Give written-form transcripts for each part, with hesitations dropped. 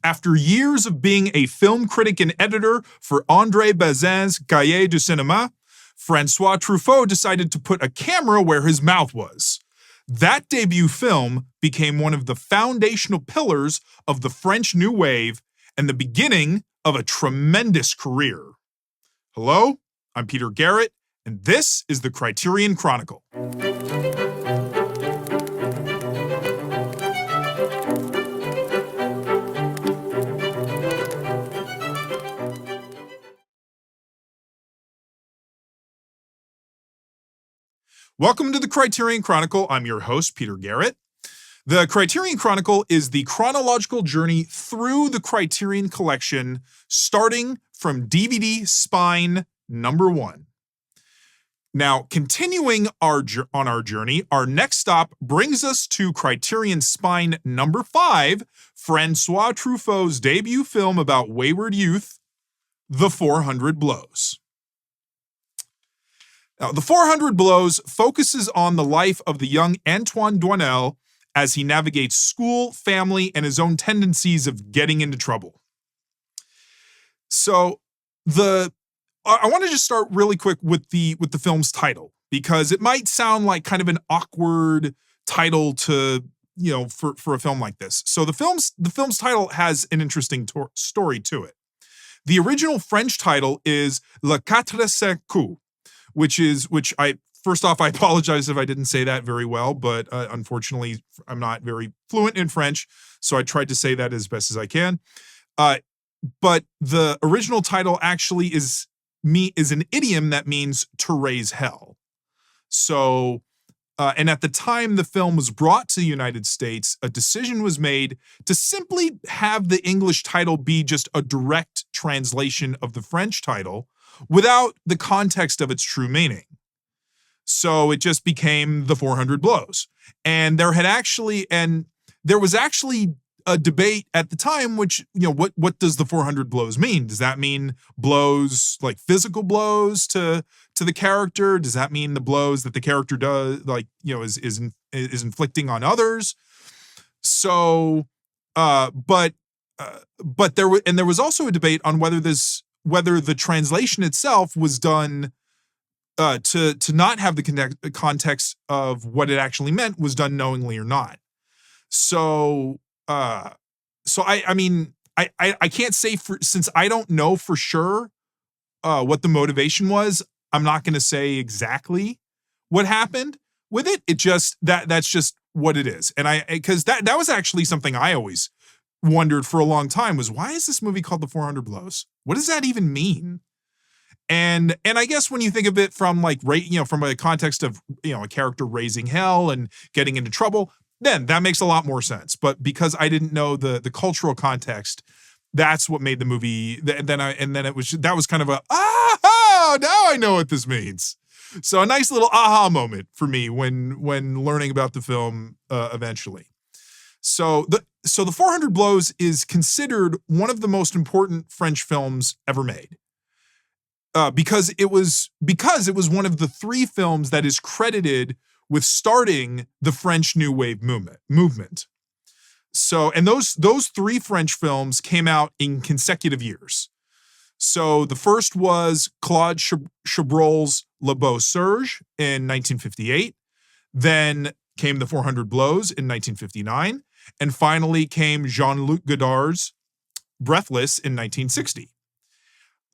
After years of being a film critic and editor for André Bazin's Cahiers du Cinéma, Francois Truffaut decided to put a camera where his mouth was. That debut film became one of the foundational pillars of the French New Wave and the beginning of a tremendous career. Hello, I'm Peter Garrett, and this is the Criterion Chronicle. Welcome to the Criterion Chronicle. I'm your host, Peter Garrett. The Criterion Chronicle is the chronological journey through the Criterion Collection, starting from DVD Spine number 1. Now, continuing on our journey, our next stop brings us to Criterion Spine number 5, Francois Truffaut's debut film about wayward youth, The 400 Blows. Now, The 400 Blows focuses on the life of the young Antoine Doinel as he navigates school, family, and his own tendencies of getting into trouble. So, I want to just start really quick with the film's title, because it might sound like kind of an awkward title to, for a film like this. So the film's title has an interesting story to it. The original French title is Le Quatre Coups, which I apologize if I didn't say that very well, but unfortunately I'm not very fluent in French, so I tried to say that as best as I can. But the original title actually is an idiom that means to raise hell. So, and at the time the film was brought to the United States, a decision was made to simply have the English title be just a direct translation of the French title, without the context of its true meaning. So it just became The 400 Blows. And there was actually a debate at the time, which, what does The 400 Blows mean? Does that mean blows, like physical blows to the character? Does that mean the blows that the character does, is inflicting on others? So, but there was also a debate on whether the translation itself was done to not have the context of what it actually meant, was done knowingly or not. So I can't say since I don't know for sure what the motivation was. I'm not going to say exactly what happened with it. It just that's just what it is. And because that was actually something I always wondered for a long time, was why is this movie called The 400 Blows? What does that even mean? And I guess when you think of it from from a context of, a character raising hell and getting into trouble, then that makes a lot more sense. But because I didn't know the cultural context, that's what made the movie. That was kind of a now I know what this means. So a nice little aha moment for me when learning about the film eventually. So the 400 Blows is considered one of the most important French films ever made. Because it was one of the 3 films that is credited with starting the French New Wave movement. So, and those 3 French films came out in consecutive years. So the first was Claude Chabrol's Le Beau Serge in 1958. Then came The 400 Blows in 1959. And finally came Jean-Luc Godard's Breathless in 1960.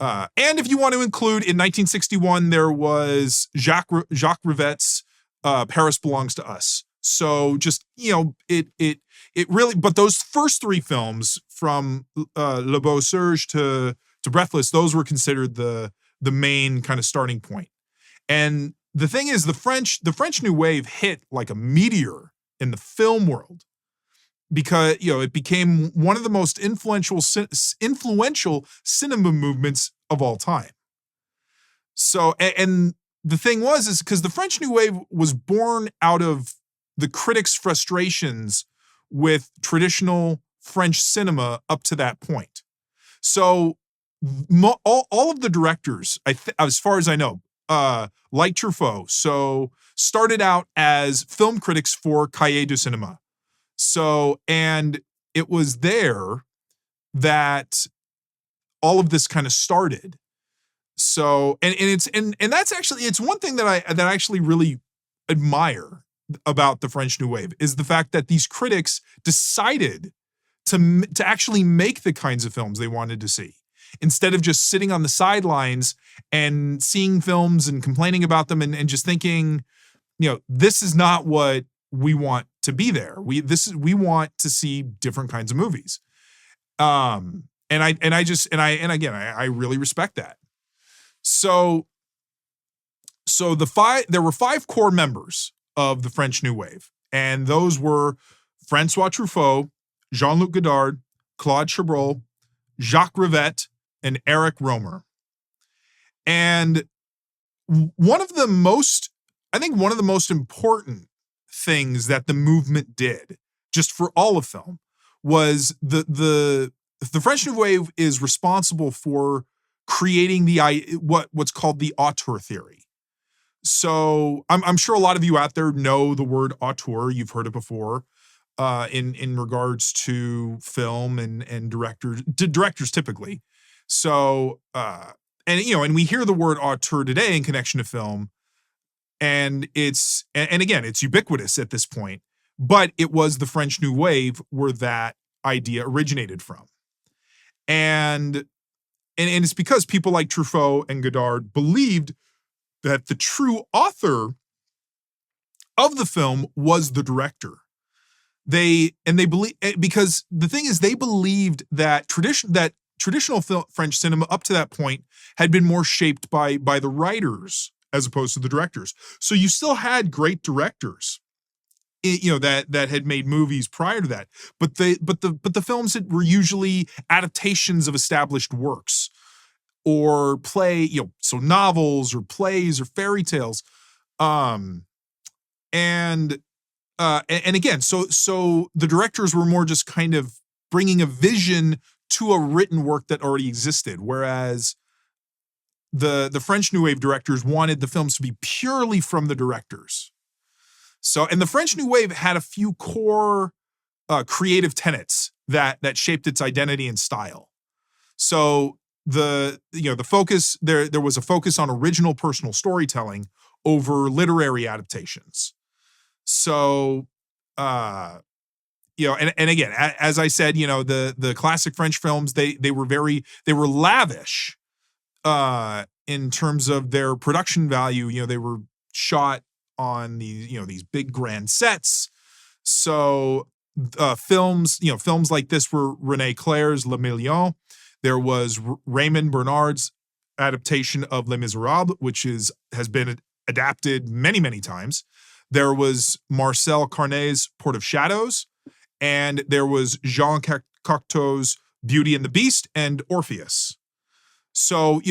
And if you want to include, in 1961, there was Jacques Rivette's Paris Belongs to Us. So just, it really, but those first 3 films from Le Beau Serge to Breathless, those were considered the main kind of starting point. And the thing is, the French New Wave hit like a meteor in the film world, because it became one of the most influential cinema movements of all time. So, and the thing is because the French New Wave was born out of the critics' frustrations with traditional French cinema up to that point. So all of the directors, as far as I know, like Truffaut, so started out as film critics for Cahiers du Cinéma. So, and it was there that all of this kind of started. So, and that's actually, it's one thing that I actually really admire about the French New Wave is the fact that these critics decided to actually make the kinds of films they wanted to see, instead of just sitting on the sidelines and seeing films and complaining about them and just thinking, this is not what we want to be there. We want to see different kinds of movies. And I really respect that. So there were 5 core members of the French New Wave, and those were Francois Truffaut, Jean-Luc Godard, Claude Chabrol, Jacques Rivette, and Eric Rohmer. And one of the most important things that the movement did, just for all of film, was the French New Wave is responsible for creating what's called the auteur theory. So I'm sure a lot of you out there know the word auteur. You've heard it before, in regards to film and directors typically. So and we hear the word auteur today in connection to film, and again it's ubiquitous at this point. But it was the French New Wave where that idea originated from, and it's because people like Truffaut and Godard believed that the true author of the film was the director. They believe, because the thing is, they believed that traditional French cinema up to that point had been more shaped by the writers as opposed to the directors. So you still had great directors, that had made movies prior to that, but the films that were usually adaptations of established works, or so novels or plays or fairy tales, and again, so the directors were more just kind of bringing a vision to a written work that already existed, whereas the French New Wave directors wanted the films to be purely from the directors. So, and the French New Wave had a few core creative tenets that shaped its identity and style. So the focus there was a focus on original personal storytelling over literary adaptations. So, and again, as I said, the classic French films, they were lavish in terms of their production value. They were shot on these big grand sets. So films like this were René Clair's Le Million. There was Raymond Bernard's adaptation of Les Miserables, which has been adapted many, many times. There was Marcel Carné's Port of Shadows, and there was Jean Cocteau's Beauty and the Beast and Orpheus. So,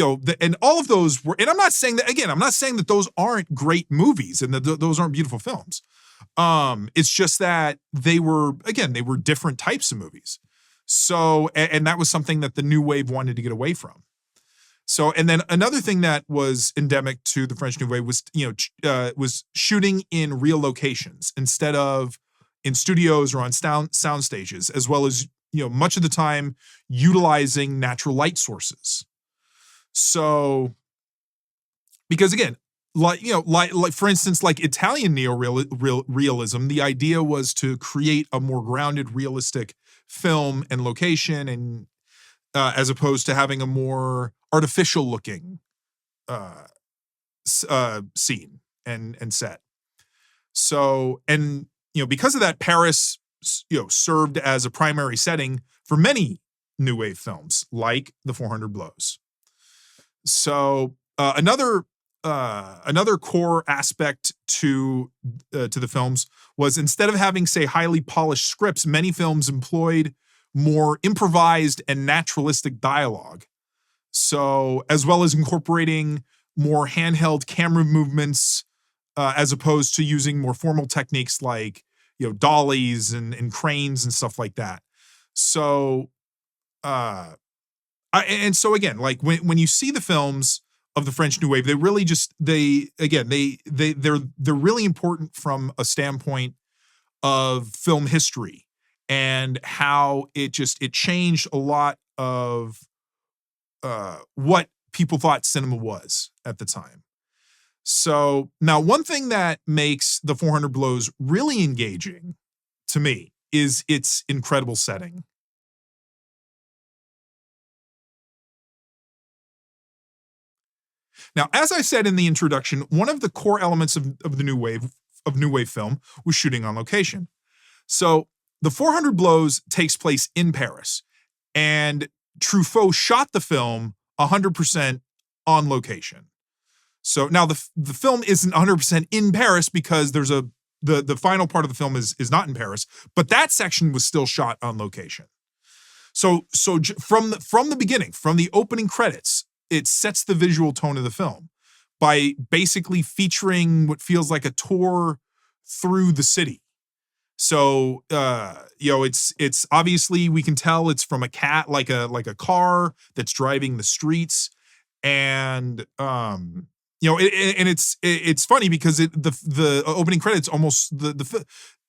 and all of those were, and I'm not saying that those aren't great movies and that those aren't beautiful films. It's just that they were different types of movies. So, and that was something that the New Wave wanted to get away from. So, and then another thing that was endemic to the French New Wave was, was shooting in real locations instead of in studios or on sound stages, as well as, much of the time utilizing natural light sources. So, because again, like for instance, like Italian neorealism, the idea was to create a more grounded, realistic film and location, and as opposed to having a more artificial looking scene and set. So, and because of that, Paris served as a primary setting for many New Wave films, like The 400 Blows. So another core aspect to the films was, instead of having, say, highly polished scripts, many films employed more improvised and naturalistic dialogue. So, as well as incorporating more handheld camera movements, as opposed to using more formal techniques like, dollies and cranes and stuff like that. So, so again, like when you see the films of the French New Wave, they really just, they're really important from a standpoint of film history and how it changed a lot of what people thought cinema was at the time. So now one thing that makes the 400 Blows really engaging to me is its incredible setting. Now, as I said in the introduction, one of the core elements of the new wave film was shooting on location. So the 400 Blows takes place in Paris, and Truffaut shot the film 100% on location. So now the film isn't 100% in Paris because there's the final part of the film is not in Paris, but that section was still shot on location. So from the beginning, from the opening credits, it sets the visual tone of the film by basically featuring what feels like a tour through the city. So it's obviously, we can tell it's from a cat, like a car that's driving the streets, and it's funny because the opening credits almost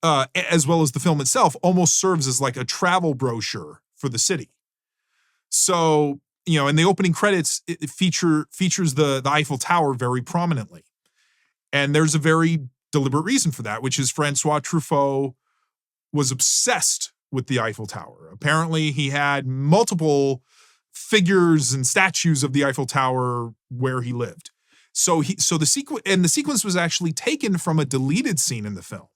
as well as the film itself almost serves as like a travel brochure for the city. So in the opening credits, it features the Eiffel Tower very prominently, and there's a very deliberate reason for that, which is Francois Truffaut was obsessed with the Eiffel Tower. Apparently, he had multiple figures and statues of the Eiffel Tower where he lived. So the sequence was actually taken from a deleted scene in the film,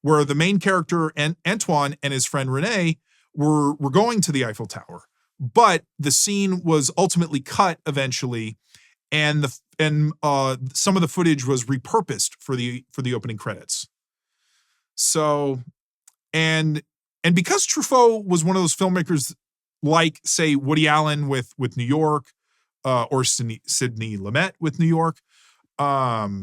where the main character Antoine and his friend Rene were going to the Eiffel Tower, but the scene was ultimately cut eventually, and some of the footage was repurposed for the opening credits. So, and because Truffaut was one of those filmmakers, like say Woody Allen with New York, or Sidney Lumet with New York, Truffaut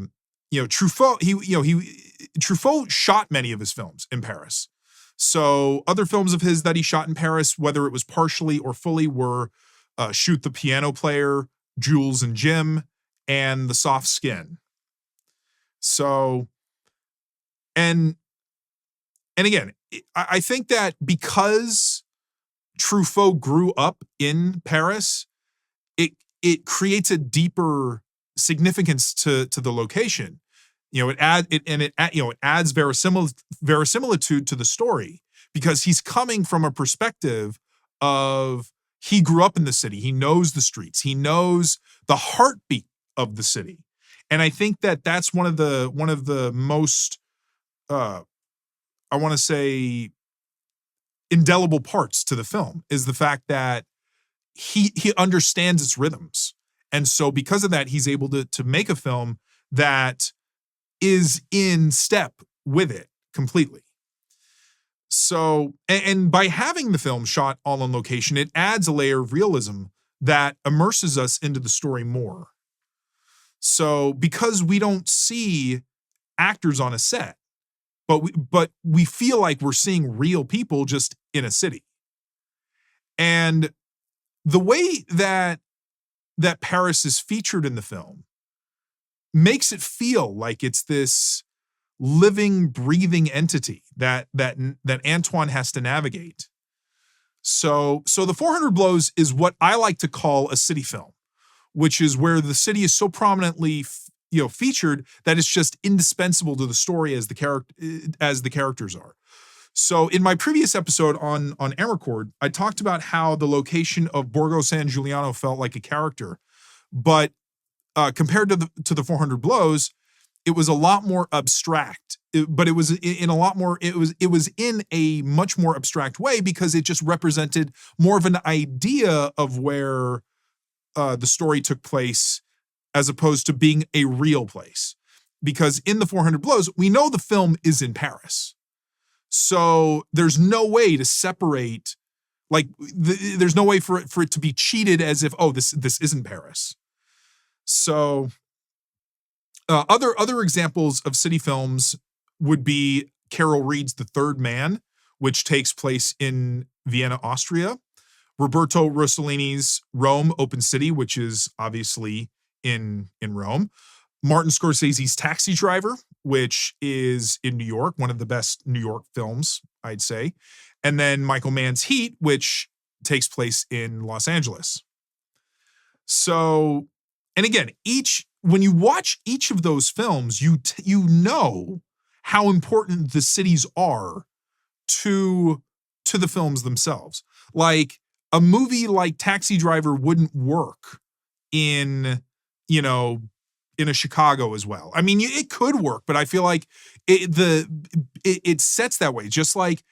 Truffaut shot many of his films in Paris. So other films of his that he shot in Paris, whether it was partially or fully, were Shoot the Piano Player, Jules and Jim, and The Soft Skin. So, and again, I think that because Truffaut grew up in Paris, it creates a deeper significance to the location. It adds verisimilitude to the story, because he's coming from a perspective of, he grew up in the city. He knows the streets. He knows the heartbeat of the city. And I think that that's one of the most, I want to say, indelible parts to the film, is the fact that he understands its rhythms. And so because of that, he's able to make a film that is in step with it completely. So, and by having the film shot all on location, it adds a layer of realism that immerses us into the story more. So, because we don't see actors on a set, but we feel like we're seeing real people just in a city. And the way that Paris is featured in the film makes it feel like it's this living, breathing entity that Antoine has to navigate. So the 400 Blows is what I like to call a city film, which is where the city is so prominently featured that it's just indispensable to the story as the characters are. So in my previous episode on Amarcord, I talked about how the location of Borgo San Giuliano felt like a character, but compared to the 400 Blows, it was a lot more abstract. But it was in a much more abstract way, because it just represented more of an idea of where the story took place, as opposed to being a real place. Because in the 400 Blows, we know the film is in Paris. So there's no way to separate, there's no way for it to be cheated as if, oh, this isn't Paris. So other examples of city films would be Carol Reed's The Third Man, which takes place in Vienna, Austria. Roberto Rossellini's Rome, Open City, which is obviously in Rome. Martin Scorsese's Taxi Driver, which is in New York, one of the best New York films, I'd say. and then Michael Mann's Heat, which takes place in Los Angeles. So, and again, when you watch each of those films, you know how important the cities are to the films themselves. Like a movie like Taxi Driver wouldn't work in a Chicago as well. I mean, it could work, but I feel like it sets that way. Just like,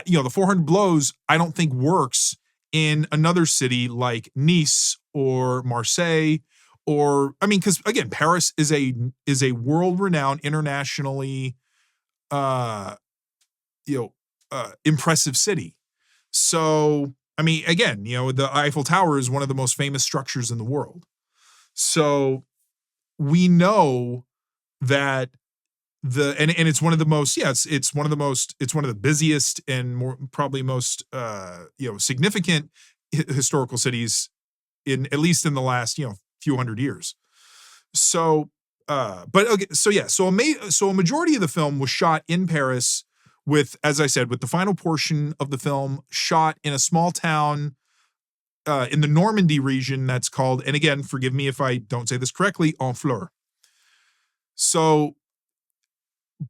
the 400 Blows, I don't think works in another city like Nice or Marseille, because again, Paris is a world-renowned, internationally, impressive city. So, I mean, again, the Eiffel Tower is one of the most famous structures in the world. So we know that and it's one of the most, it's one of the busiest and probably most, significant historical cities at least in the last, few hundred years. So, but okay, so a majority of the film was shot in Paris with, as I said, with the final portion of the film shot in a small town in the Normandy region that's called, and again, forgive me if I don't say this correctly, Honfleur. So,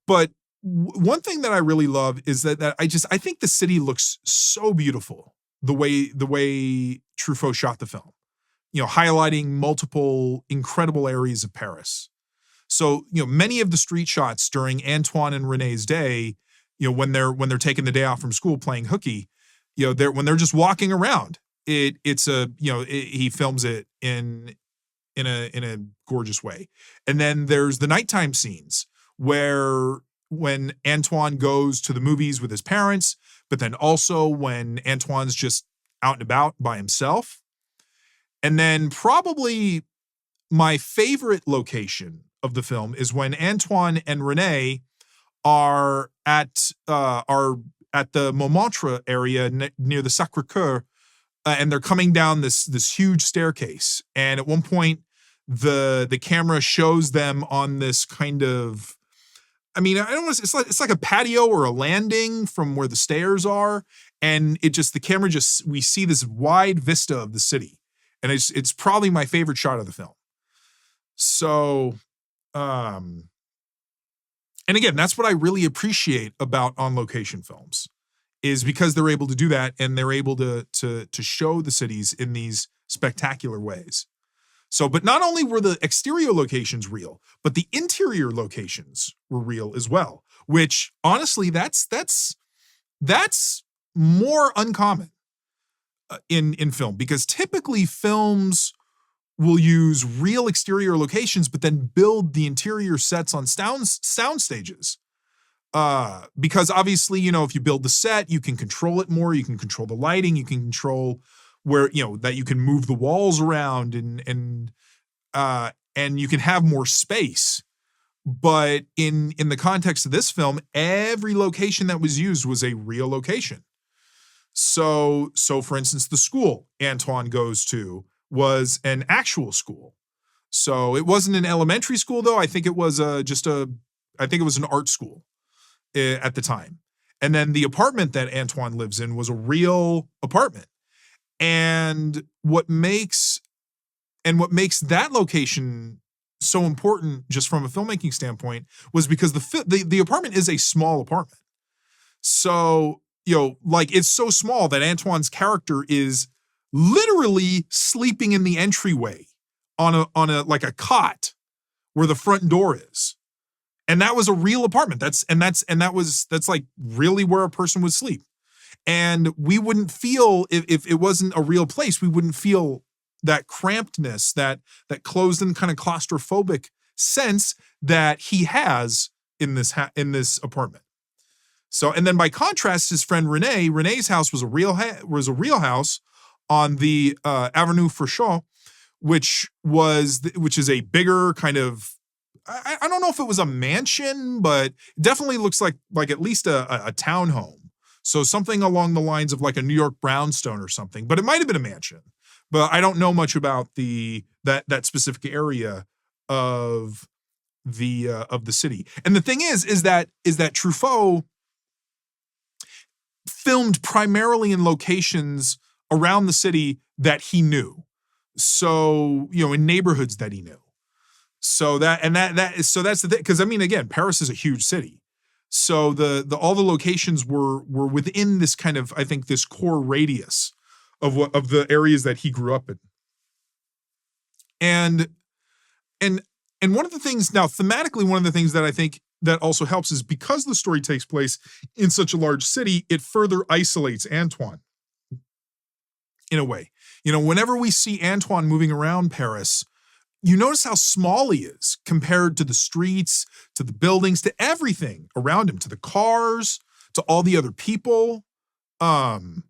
but one thing that I really love is that I think the city looks so beautiful the way Truffaut shot the film, highlighting multiple incredible areas of Paris. So, many of the street shots during Antoine and Renée's day, when they're taking the day off from school playing hooky, when they're just walking around, he films it in a gorgeous way. And then there's the nighttime scenes where when Antoine goes to the movies with his parents, but then also when Antoine's just out and about by himself. And then probably my favorite location of the film is when Antoine and René are at the Montmartre area near the Sacré-Cœur, and they're coming down this huge staircase. And at one point, the camera shows them on this kind of, I mean, I don't want to, it's like a patio or a landing from where the stairs are, and we see this wide vista of the city, and it's probably my favorite shot of the film. So, and again, that's what I really appreciate about on-location films, is because they're able to do that, and they're able to show the cities in these spectacular ways. So, but not only were the exterior locations real, but the interior locations were real as well, which honestly, that's more uncommon in film, because typically films will use real exterior locations, but then build the interior sets on sound stages. Because obviously, if you build the set, you can control it more. You can control the lighting. You can control where, that you can move the walls around and you can have more space. But in the context of this film, every location that was used was a real location. So for instance, the school Antoine goes to was an actual school. So it wasn't an elementary school, though. I think it was I think it was an art school at the time. And then the apartment that Antoine lives in was a real apartment. And what makes that location so important, just from a filmmaking standpoint, was because the apartment is a small apartment. So, it's so small that Antoine's character is literally sleeping in the entryway on a like a cot where the front door is. And that was a real apartment. That's like really where a person would sleep. And we wouldn't feel, if it wasn't a real place, we wouldn't feel that crampedness, that closed in kind of claustrophobic sense that he has in this apartment. So, and then by contrast, his friend Renée's house was a real house on the Avenue Fourchon, which is a bigger kind of, I don't know if it was a mansion, but it definitely looks like at least a townhome. So something along the lines of like a New York brownstone or something, but it might have been a mansion. But I don't know much about that specific area of the city. And the thing is that Truffaut, filmed primarily in locations around the city that he knew. So, in neighborhoods that he knew. So that's the thing. Because I mean, again, Paris is a huge city. So all the locations were within this kind of, I think, this core radius of the areas that he grew up in. And one of the things, now thematically, one of the things that I think that also helps is because the story takes place in such a large city, it further isolates Antoine in a way. Whenever we see Antoine moving around Paris, you notice how small he is compared to the streets, to the buildings, to everything around him, to the cars, to all the other people. And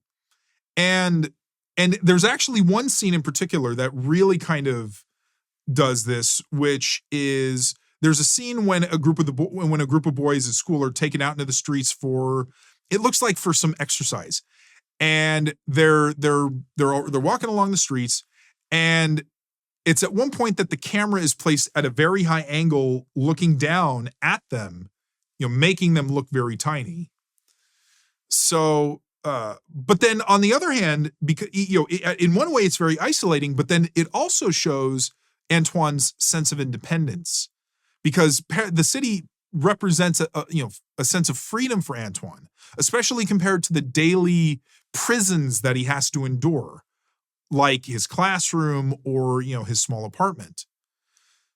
there's actually one scene in particular that really kind of does this, which is there's a scene when a group of boys at school are taken out into the streets for, it looks like, for some exercise. And they're walking along the streets, and it's at one point that the camera is placed at a very high angle looking down at them, making them look very tiny. So, but then on the other hand, because, in one way it's very isolating, but then it also shows Antoine's sense of independence, because the city represents a sense of freedom for Antoine, especially compared to the daily prisons that he has to endure, like his classroom or, his small apartment.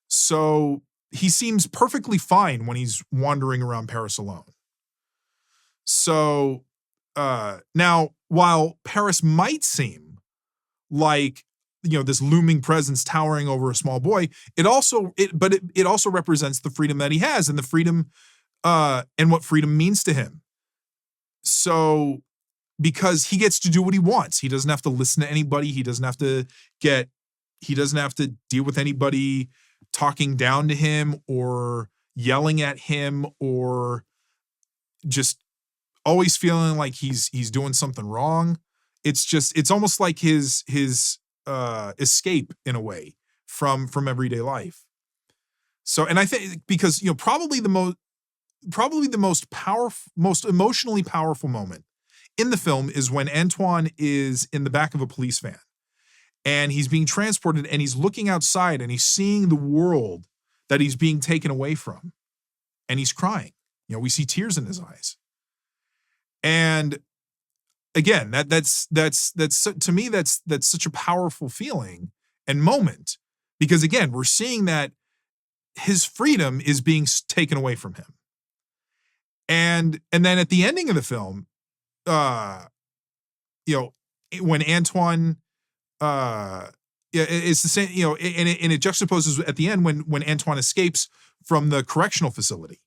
So he seems perfectly fine when he's wandering around Paris alone. So now, while Paris might seem like, this looming presence towering over a small boy, it also represents the freedom that he has, and the freedom and what freedom means to him. So, because he gets to do what he wants. He doesn't have to listen to anybody. He doesn't have to deal with anybody talking down to him or yelling at him or just always feeling like he's doing something wrong. It's almost like his escape in a way from everyday life. So, and I think because, probably the most powerful, most emotionally powerful moment in the film is when Antoine is in the back of a police van and he's being transported and he's looking outside and he's seeing the world that he's being taken away from, and he's crying. We see tears in his eyes. And again, that's to me, that's such a powerful feeling and moment, because again, we're seeing that his freedom is being taken away from him. And then at the ending of the film, when Antoine, it's the same, and it juxtaposes at the end when Antoine escapes from the correctional facility,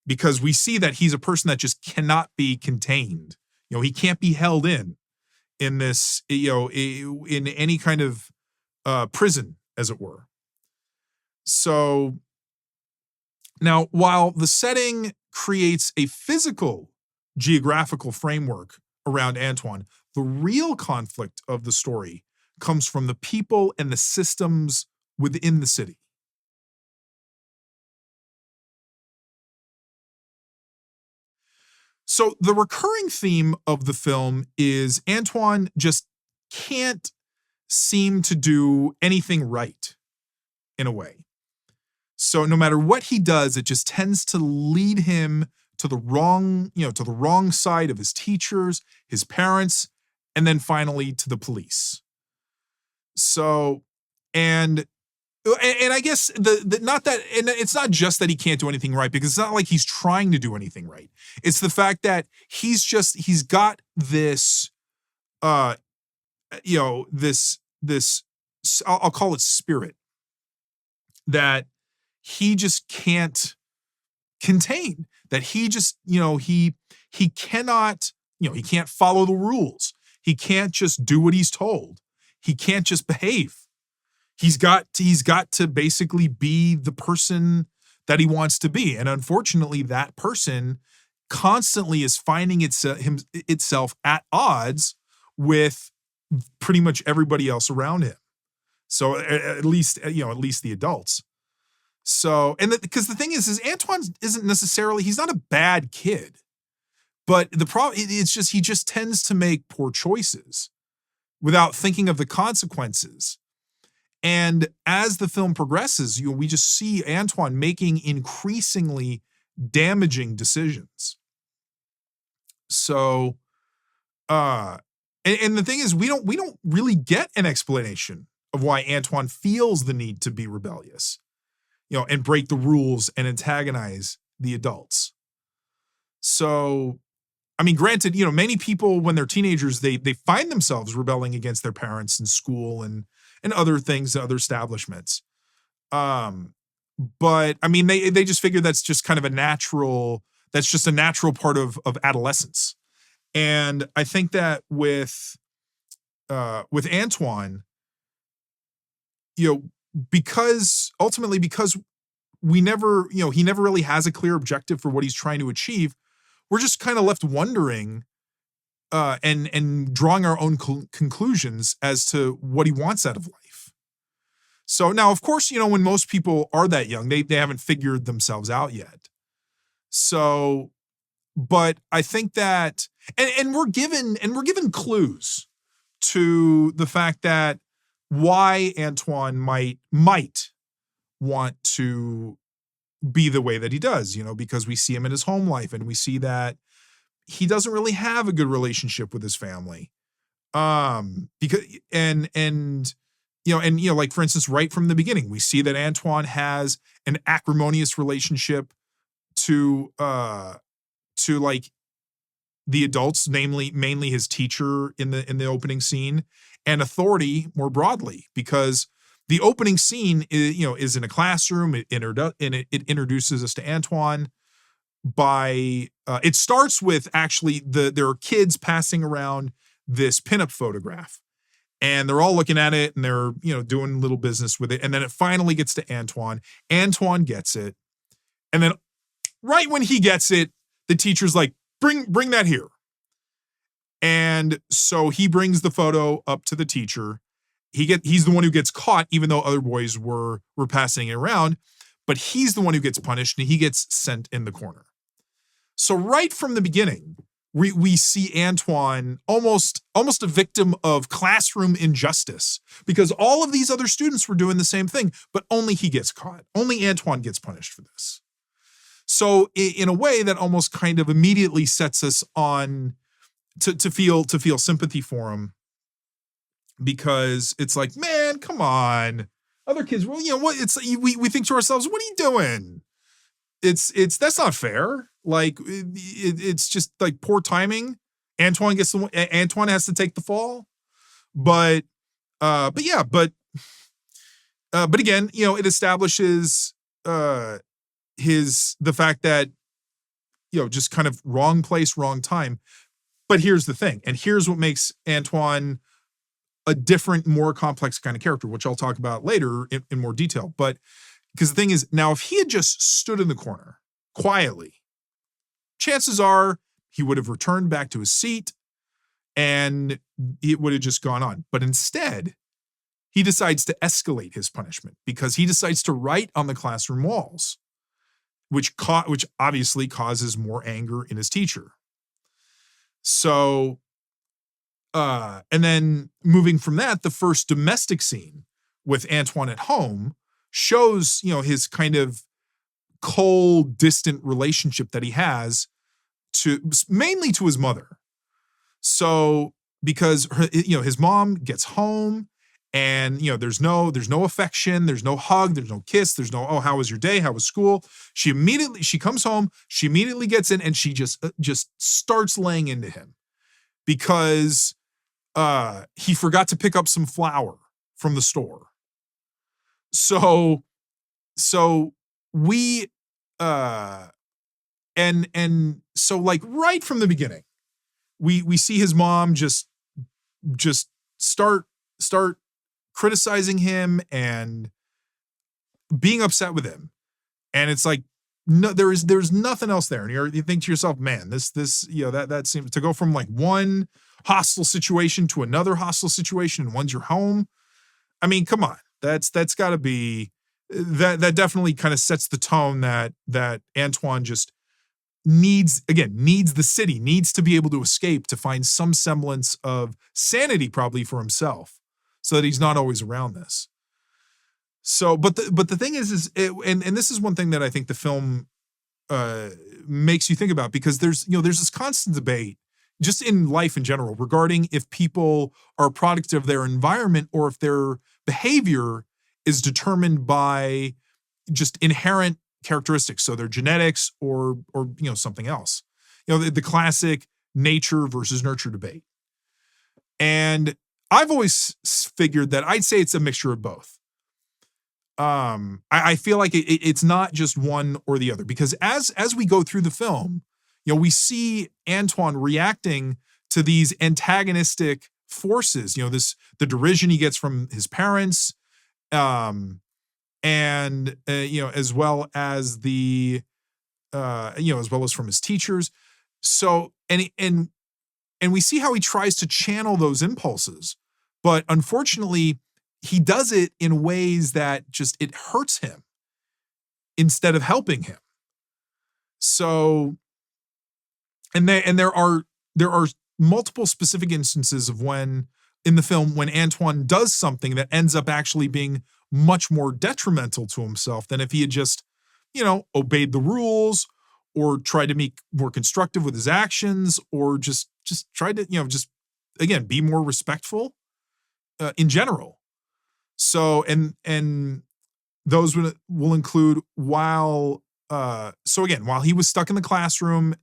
because we see that he's a person that just cannot be contained. He can't be held in this, in any kind of prison, as it were. So now, while the setting creates a physical geographical framework around Antoine, the real conflict of the story comes from the people and the systems within the city. So the recurring theme of the film is Antoine just can't seem to do anything right, in a way. So no matter what he does, it just tends to lead him to the wrong side of his teachers, his parents, and then finally to the police. So, and I guess not that, and it's not just that he can't do anything right, because it's not like he's trying to do anything right. It's the fact that he's got this, this I'll call it spirit that he just can't contain, that he just, he cannot, he can't follow the rules. He can't just do what he's told. He can't just behave. He's got to basically be the person that he wants to be. And unfortunately, that person constantly is finding itself at odds with pretty much everybody else around him. So at least the adults. So, because the thing is Antoine isn't necessarily, he's not a bad kid, But the problem, it's just, he just tends to make poor choices without thinking of the consequences. And as the film progresses, we just see Antoine making increasingly damaging decisions. So, and the thing is, we don't really get an explanation of why Antoine feels the need to be rebellious, and break the rules and antagonize the adults. So, I mean, granted, many people when they're teenagers, they find themselves rebelling against their parents in school and other things, other establishments. But I mean, they just figure that's just kind of a natural part of adolescence. And I think that with Antoine, because we never, he never really has a clear objective for what he's trying to achieve. We're just kind of left wondering and drawing our own conclusions as to what he wants out of life. So now, of course, when most people are that young, they haven't figured themselves out yet. So, but I think that, and we're given clues to the fact that why Antoine might want to be the way that he does, because we see him in his home life and we see that he doesn't really have a good relationship with his family. Because like, for instance, right from the beginning, we see that Antoine has an acrimonious relationship to like the adults, mainly his teacher in the opening scene, and authority more broadly, because the opening scene is in a classroom. It introduces us to Antoine by it starts with actually there are kids passing around this pinup photograph, and they're all looking at it and they're doing little business with it, and then it finally gets to Antoine. Antoine gets it, and then right when he gets it, the teacher's like, bring that here. And so he brings the photo up to the teacher. He's the one who gets caught, even though other boys were passing it around, but he's the one who gets punished and he gets sent in the corner. So right from the beginning, we see Antoine almost a victim of classroom injustice, because all of these other students were doing the same thing, but only he gets caught. Only Antoine gets punished for this. So in a way that almost kind of immediately sets us on to feel sympathy for him, because it's like, man, come on, other kids. Well, what? It's we think to ourselves, what are you doing? It's that's not fair. Like it's just like poor timing. Antoine has to take the fall, but again, it establishes the fact that just kind of wrong place, wrong time. But here's the thing, and here's what makes Antoine a different, more complex kind of character, which I'll talk about later in more detail. But because the thing is, now if he had just stood in the corner quietly, chances are he would have returned back to his seat and it would have just gone on. But instead, he decides to escalate his punishment, because he decides to write on the classroom walls, which obviously causes more anger in his teacher. So, and then moving from that, the first domestic scene with Antoine at home shows, his kind of cold, distant relationship that he has mainly to his mother. So, because his mom gets home and, there's no affection, there's no hug, there's no kiss, there's no, oh, how was your day? How was school? She comes home, she immediately gets in and she just starts laying into him because he forgot to pick up some flour from the store. So we, and so like right from the beginning, we see his mom just start criticizing him and being upset with him. And it's like, no, there's nothing else there. And you think to yourself, man, this, that seems to go from like one hostile situation to another hostile situation, and one's your home. I mean, come on, that's gotta be, that definitely kind of sets the tone that Antoine just needs the city, needs to be able to escape to find some semblance of sanity probably for himself so that he's not always around this. So, but the thing is and this is one thing that I think the film makes you think about, because there's this constant debate just in life in general regarding if people are a product of their environment or if their behavior is determined by just inherent characteristics, so their genetics or something else. The classic nature versus nurture debate. And I've always figured that I'd say it's a mixture of both. I feel like it's not just one or the other, because as we go through the film, we see Antoine reacting to these antagonistic forces, the derision he gets from his parents, and as well as as well as from his teachers. So, and we see how he tries to channel those impulses, but unfortunately he does it in ways that it hurts him instead of helping him. So, and there are multiple specific instances of when in the film when Antoine does something that ends up actually being much more detrimental to himself than if he had just, obeyed the rules or tried to be more constructive with his actions, or just tried to, again, be more respectful in general. So, and those will include while he was stuck in the classroom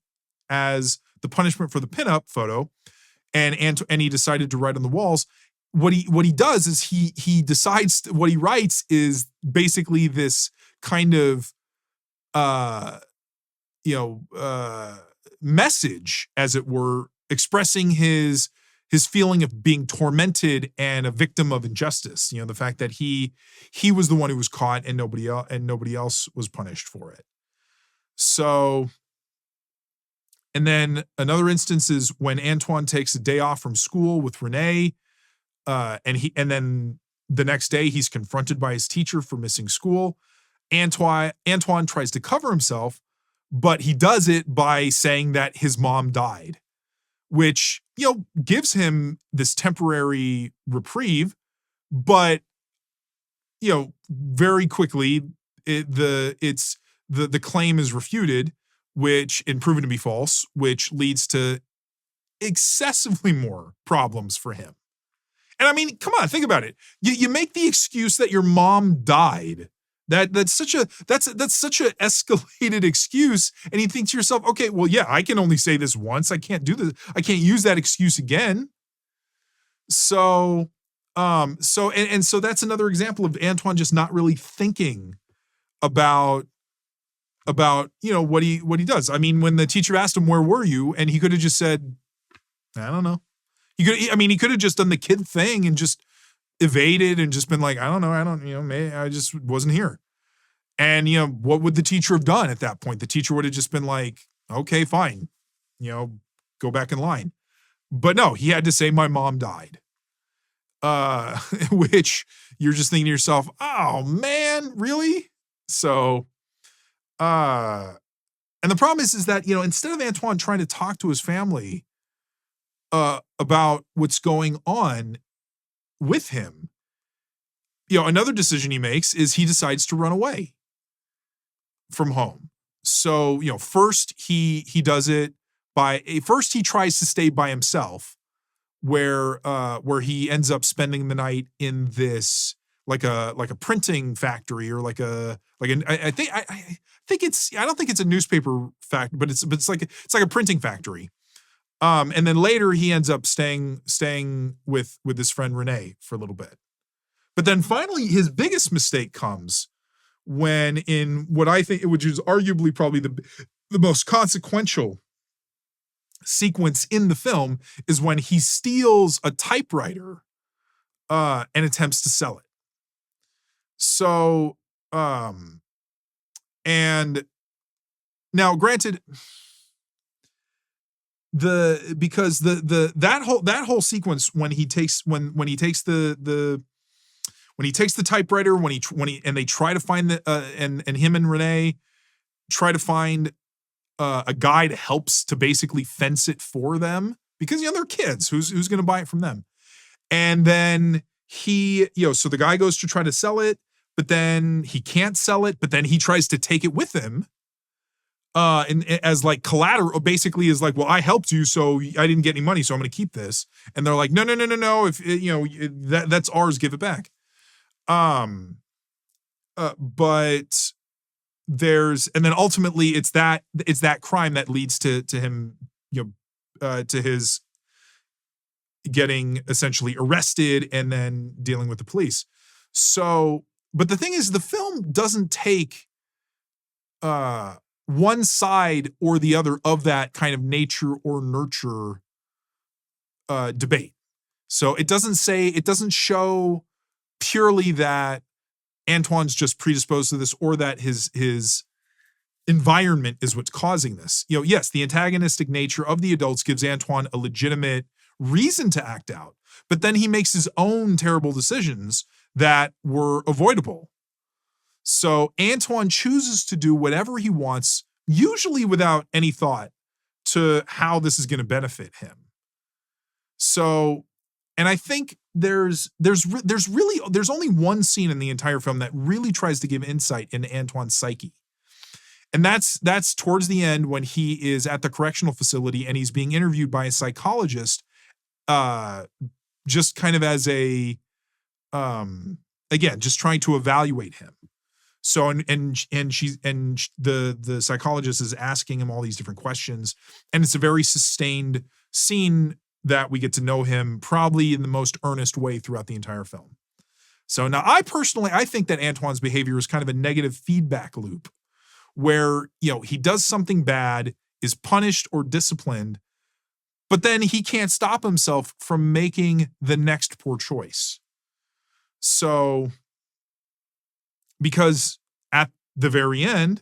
as the punishment for the pinup photo, and he decided to write on the walls. What he does is he decides what he writes is basically this kind of message, as it were, expressing his feeling of being tormented and a victim of injustice. The fact that he was the one who was caught and nobody else was punished for it. So, and then another instance is when Antoine takes a day off from school with Renee, and then the next day he's confronted by his teacher for missing school. Antoine tries to cover himself, but he does it by saying that his mom died, which, gives him this temporary reprieve, but, very quickly the claim is refuted, and proven to be false, which leads to excessively more problems for him. And I mean, come on, think about it. You make the excuse that your mom died. That's such a escalated excuse, and you think to yourself, okay, well, yeah, I can only say this once. I can't do this. I can't use that excuse again. So that's another example of Antoine just not really thinking about what he does. I mean, when the teacher asked him, "Where were you?" and he could have just said, "I don't know." He could have just done the kid thing and just evaded and just been like, I just wasn't here. And, what would the teacher have done at that point? The teacher would have just been like, okay, fine, go back in line. But no, he had to say, my mom died. Which you're just thinking to yourself, oh man, really? So, and the problem is that, instead of Antoine trying to talk to his family about what's going on with him, another decision he makes is he decides to run away from home. So, first he does it first he tries to stay by himself, where he ends up spending the night in this like a printing factory, or I don't think it's a newspaper factory, but it's like a printing factory. And then later he ends up staying with his friend Renee for a little bit. But then finally his biggest mistake comes when, in what I think, which is arguably probably the most consequential sequence in the film, is when he steals a typewriter and attempts to sell it. So, and now granted, that whole sequence when he takes the typewriter, when they try to find and him and Renee try to find a guy helps to basically fence it for them because, they're kids. Who's going to buy it from them? And then so the guy goes to try to sell it, but then he can't sell it, but then he tries to take it with him. And as like collateral, basically is like, well, I helped you, so I didn't get any money, so I'm going to keep this. And they're like, no. If that's ours, give it back. But and then ultimately it's that crime that leads to him, to his getting essentially arrested and then dealing with the police. So, but the thing is, the film doesn't take, one side or the other of that kind of nature or nurture debate. So it doesn't show purely that Antoine's just predisposed to this or that his environment is what's causing this. Yes, the antagonistic nature of the adults gives Antoine a legitimate reason to act out, but then he makes his own terrible decisions that were avoidable. So Antoine chooses to do whatever he wants, usually without any thought to how this is going to benefit him. So, and I think there's only one scene in the entire film that really tries to give insight into Antoine's psyche. And that's towards the end when he is at the correctional facility and he's being interviewed by a psychologist, just kind of as a, again, just trying to evaluate him. So, the psychologist is asking him all these different questions, and it's a very sustained scene that we get to know him probably in the most earnest way throughout the entire film. So now I think that Antoine's behavior is kind of a negative feedback loop where, he does something bad, is punished or disciplined, but then he can't stop himself from making the next poor choice. So, because at the very end,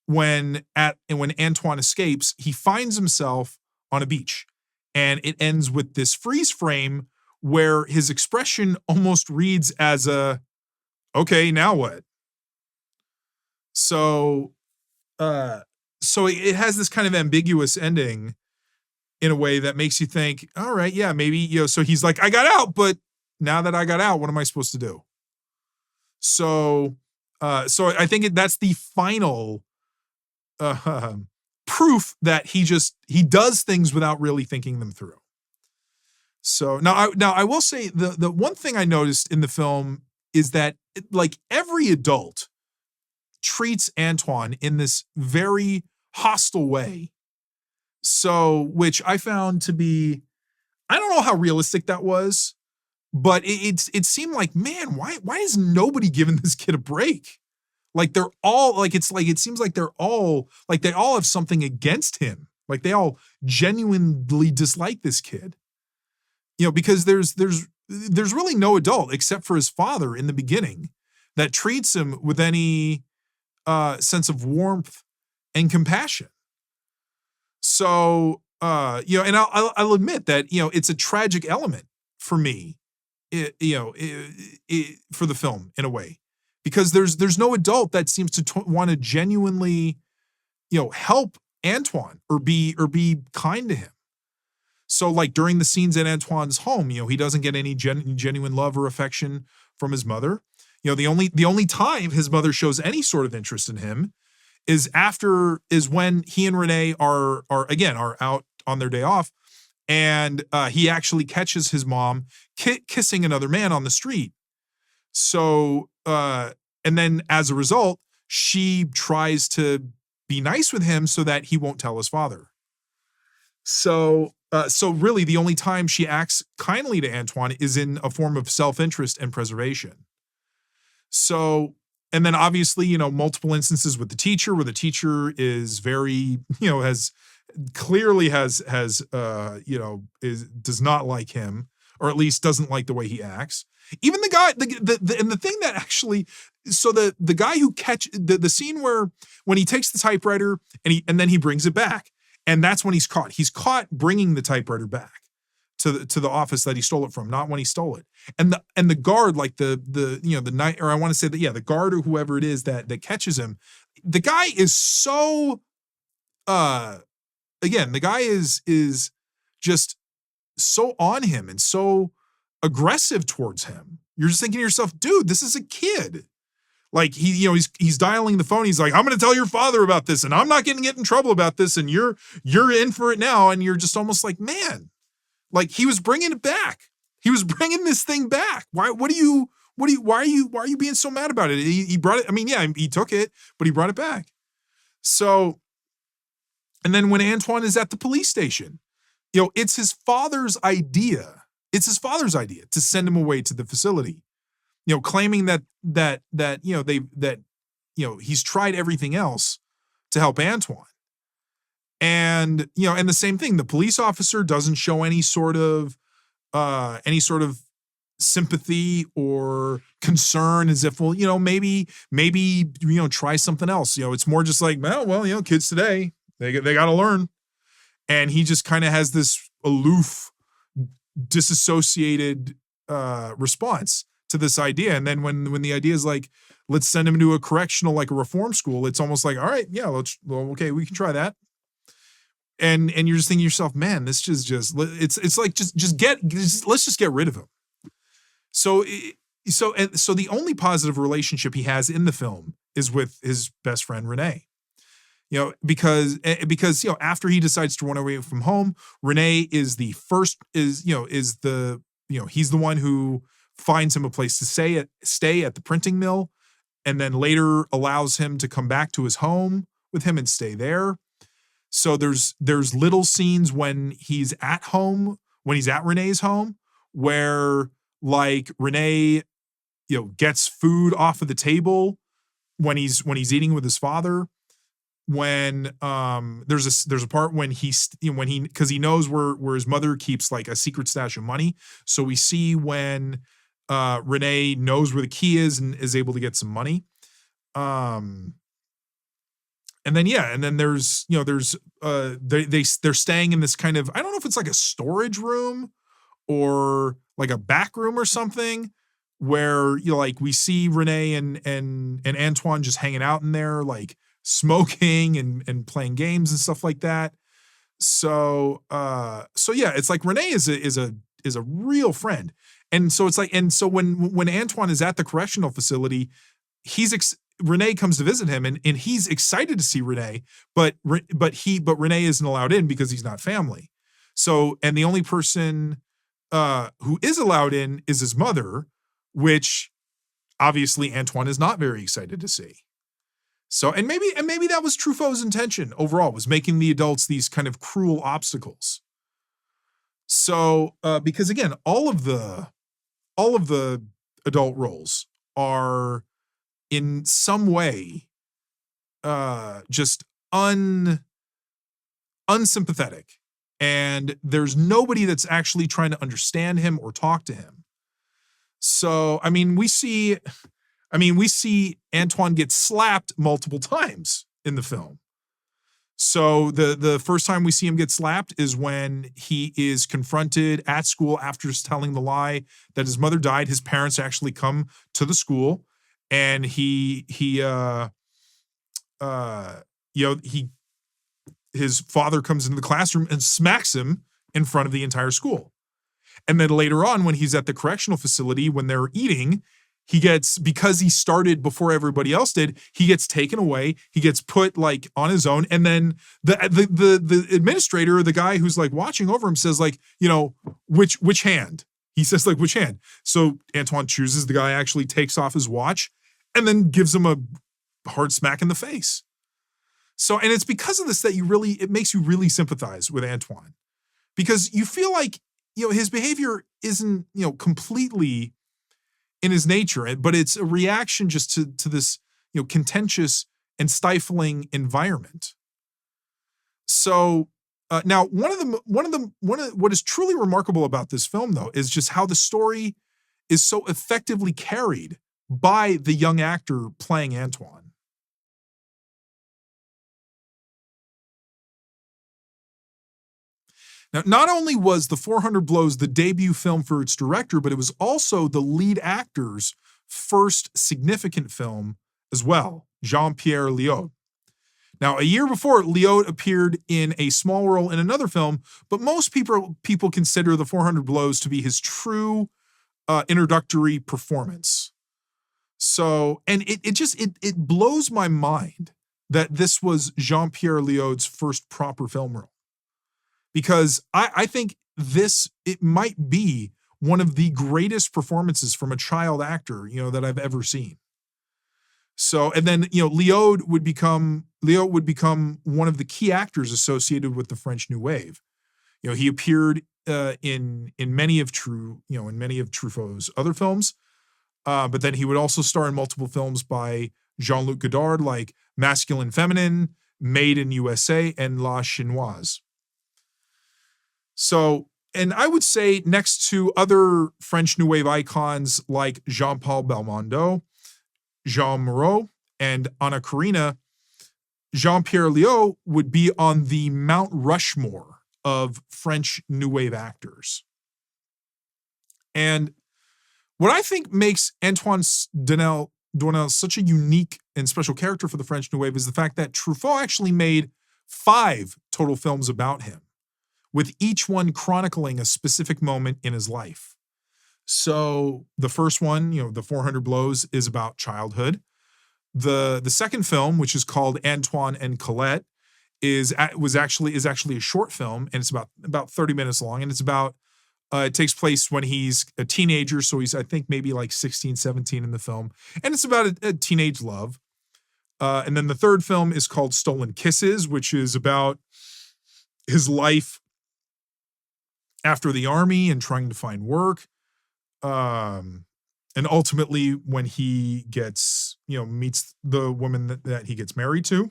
when Antoine escapes, he finds himself on a beach, and it ends with this freeze frame where his expression almost reads as okay, now what? So it has this kind of ambiguous ending in a way that makes you think, all right, yeah, maybe, so he's like, I got out, but now that I got out, what am I supposed to do? So I think that's the final proof that he does things without really thinking them through. So now I will say the one thing I noticed in the film is that like every adult treats Antoine in this very hostile way. So, which I found to be, I don't know how realistic that was, but it seemed like, man, why is nobody giving this kid a break? Like they're all like, it seems like they're all like, they all have something against him. Like they all genuinely dislike this kid, because there's really no adult except for his father in the beginning that treats him with any sense of warmth and compassion. So, and I'll admit that, it's a tragic element for me, for the film in a way, because there's no adult that seems to want to genuinely, help Antoine or be kind to him. So like during the scenes at Antoine's home, he doesn't get any genuine love or affection from his mother. The only time his mother shows any sort of interest in him is when he and Renee are out on their day off, and he actually catches his mom kissing another man on the street. So and then as a result, she tries to be nice with him so that he won't tell his father. So really the only time she acts kindly to Antoine is in a form of self-interest and preservation. So, and then obviously, multiple instances with the teacher where the teacher is very, does not like him, or at least doesn't like the way he acts. Even the guy, and the thing that actually, so the guy who the scene when he takes the typewriter and then he brings it back, and that's when he's caught. He's caught bringing the typewriter back to the office that he stole it from, not when he stole it. And the guard, like the night, or I want to say that, the guard or whoever it is that catches him, the guy is so again, the guy is just so on him and so aggressive towards him. You're just thinking to yourself, dude, this is a kid. Like he's dialing the phone. He's like, I'm going to tell your father about this, and I'm not going to get in trouble about this, and you're in for it now. And you're just almost like, man, like he was bringing it back. He was bringing this thing back. Why are you being so mad about it? He brought it. I mean, yeah, he took it, but he brought it back. So, and then when Antoine is at the police station, it's his father's idea. It's his father's idea to send him away to the facility. Claiming that he's tried everything else to help Antoine. And, and the same thing, the police officer doesn't show any sort of sympathy or concern, as if, well, maybe, try something else. It's more just like, well, kids today, they got to learn. And he just kind of has this aloof, disassociated response to this idea. And then when the idea is like, let's send him to a correctional, like a reform school, it's almost like, all right, yeah, okay, we can try that. And you're just thinking to yourself, man, this is it's like, let's just get rid of him. So the only positive relationship he has in the film is with his best friend, Renee. Because after he decides to run away from home, Renee is he's the one who finds him a place to stay at the printing mill, and then later allows him to come back to his home with him and stay there. So there's little scenes when he's at home, when he's at Renee's home, where like Renee, gets food off of the table when he's eating with his father. When there's a part when because he knows where his mother keeps like a secret stash of money. So we see when Renee knows where the key is and is able to get some money. And then there's they're staying in this kind of, I don't know if it's like a storage room or like a back room or something, where we see Renee and Antoine just hanging out in there, like smoking and playing games and stuff like that. So yeah, it's like Renee is a real friend. And so it's like, and so when Antoine is at the correctional facility, Renee comes to visit him, and he's excited to see Renee, but Renee isn't allowed in because he's not family. So, and the only person who is allowed in is his mother, which obviously Antoine is not very excited to see. So, and maybe that was Truffaut's intention overall, was making the adults these kind of cruel obstacles. So, because again, all of the adult roles are in some way just unsympathetic, and there's nobody that's actually trying to understand him or talk to him. So, I mean, we see Antoine get slapped multiple times in the film. So the first time we see him get slapped is when he is confronted at school after telling the lie that his mother died. His parents actually come to the school, and his father comes into the classroom and smacks him in front of the entire school. And then later on, when he's at the correctional facility, when they're eating, because he started before everybody else did, he gets taken away. He gets put like on his own. And then the administrator, the guy who's like watching over him, says like, which hand? He says like, which hand? So Antoine chooses the guy, actually takes off his watch and then gives him a hard smack in the face. So, and it's because of this that it makes you really sympathize with Antoine, because you feel like, his behavior isn't, completely in his nature, but it's a reaction just to this, contentious and stifling environment. So now what is truly remarkable about this film, though, is just how the story is so effectively carried by the young actor playing Antoine. Now, not only was The 400 Blows the debut film for its director, but it was also the lead actor's first significant film as well, Jean-Pierre Léaud. Now, a year before, Léaud appeared in a small role in another film, but most people consider The 400 Blows to be his true introductory performance. So, and it blows my mind that this was Jean-Pierre Léaud's first proper film role. Because I think it might be one of the greatest performances from a child actor, that I've ever seen. So, and then, Léaud would become one of the key actors associated with the French New Wave. He appeared in many of Truffaut's other films, but then he would also star in multiple films by Jean-Luc Godard, like Masculine Feminine, Made in USA, and La Chinoise. So, and I would say next to other French New Wave icons like Jean-Paul Belmondo, Jean Moreau, and Anna Karina, Jean-Pierre Léaud would be on the Mount Rushmore of French New Wave actors. And what I think makes Antoine Doinel such a unique and special character for the French New Wave is the fact that Truffaut actually made 5 total films about him, with each one chronicling a specific moment in his life. So the first one, The 400 Blows, is about childhood. The second film, which is called Antoine and Colette, is actually a short film, and it's about 30 minutes long, and it's about it takes place when he's a teenager, so he's, I think, maybe like 16, 17 in the film, and it's about a teenage love. And then the third film is called Stolen Kisses, which is about his life after the army and trying to find work. And ultimately when he gets, meets the woman that he gets married to.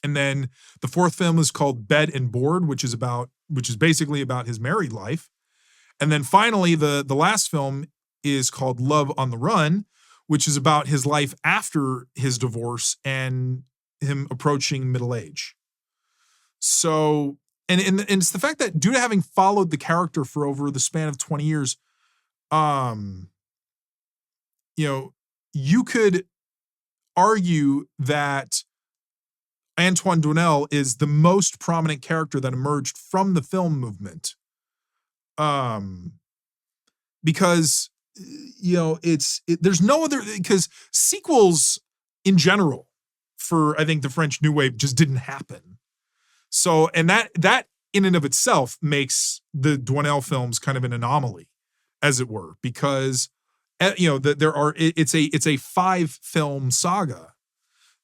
And then the fourth film is called Bed and Board, which is basically about his married life. And then finally, the last film is called Love on the Run, which is about his life after his divorce and him approaching middle age. So, and it's the fact that due to having followed the character for over the span of 20 years, you could argue that Antoine Doinel is the most prominent character that emerged from the film movement. Because, there's no other, because sequels in general for, I think, the French New Wave just didn't happen. So, and that in and of itself makes the Doinel films kind of an anomaly, as it were, because, it's a 5-film saga.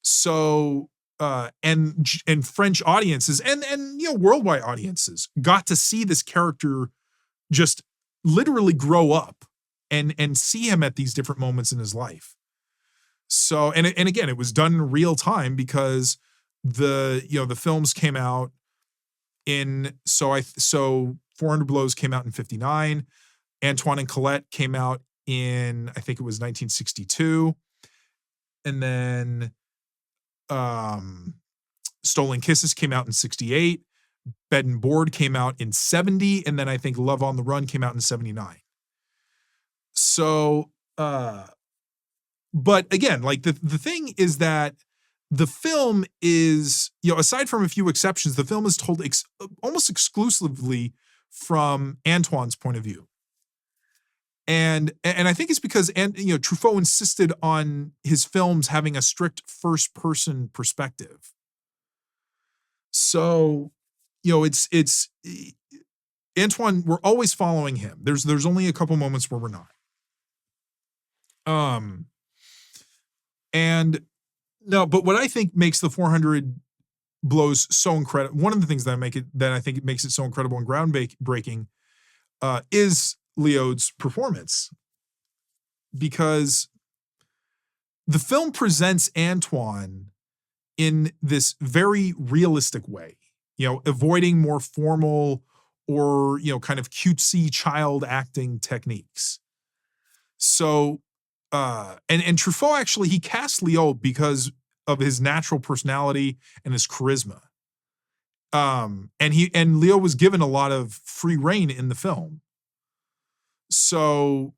So, and French audiences and worldwide audiences got to see this character just literally grow up and see him at these different moments in his life. So, and again, it was done in real time because the films came out so 400 Blows came out in 59. Antoine and Colette came out in, I think it was 1962. And then Stolen Kisses came out in 68. Bed and Board came out in 70. And then I think Love on the Run came out in 79. So, but again, like the thing is that the film is, aside from a few exceptions, the film is told almost exclusively from Antoine's point of view. And I think it's because Truffaut insisted on his films having a strict first-person perspective. So, it's Antoine. We're always following him. There's only a couple moments where we're not. But what I think makes the 400 Blows so incredible, one of the things that I think it makes it so incredible and groundbreaking, is Léaud's performance, because the film presents Antoine in this very realistic way, avoiding more formal or, kind of cutesy child acting techniques. So, and Truffaut actually, he cast Léaud because of his natural personality and his charisma. And Léaud was given a lot of free rein in the film. So,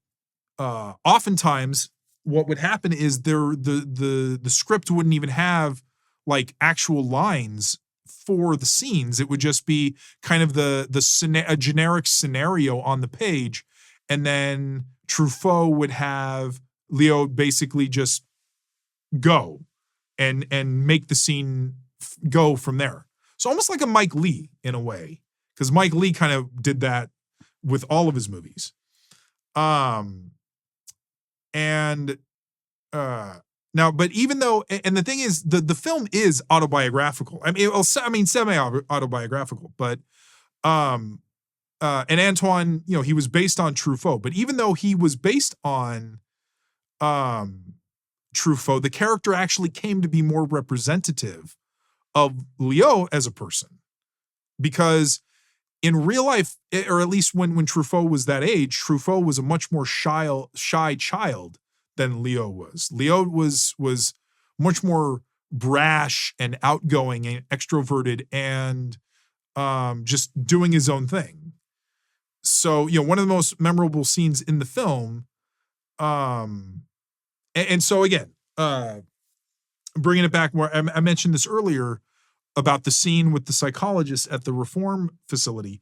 oftentimes what would happen is the script wouldn't even have like actual lines for the scenes. It would just be kind of a generic scenario on the page, and then Truffaut would have Léaud basically just go and make the scene go from there. So almost like a Mike Leigh in a way, because Mike Leigh kind of did that with all of his movies. Now, but even though, and the thing is, the film is autobiographical. I mean, semi-autobiographical, but and Antoine, he was based on Truffaut. But even though he was based on Truffaut, the character actually came to be more representative of Léaud as a person, because in real life, or at least when Truffaut was that age, Truffaut was a much more shy child than Léaud was. Léaud was much more brash and outgoing and extroverted and just doing his own thing. So, one of the most memorable scenes in the film, and so again, bringing it back where I mentioned this earlier about the scene with the psychologist at the reform facility.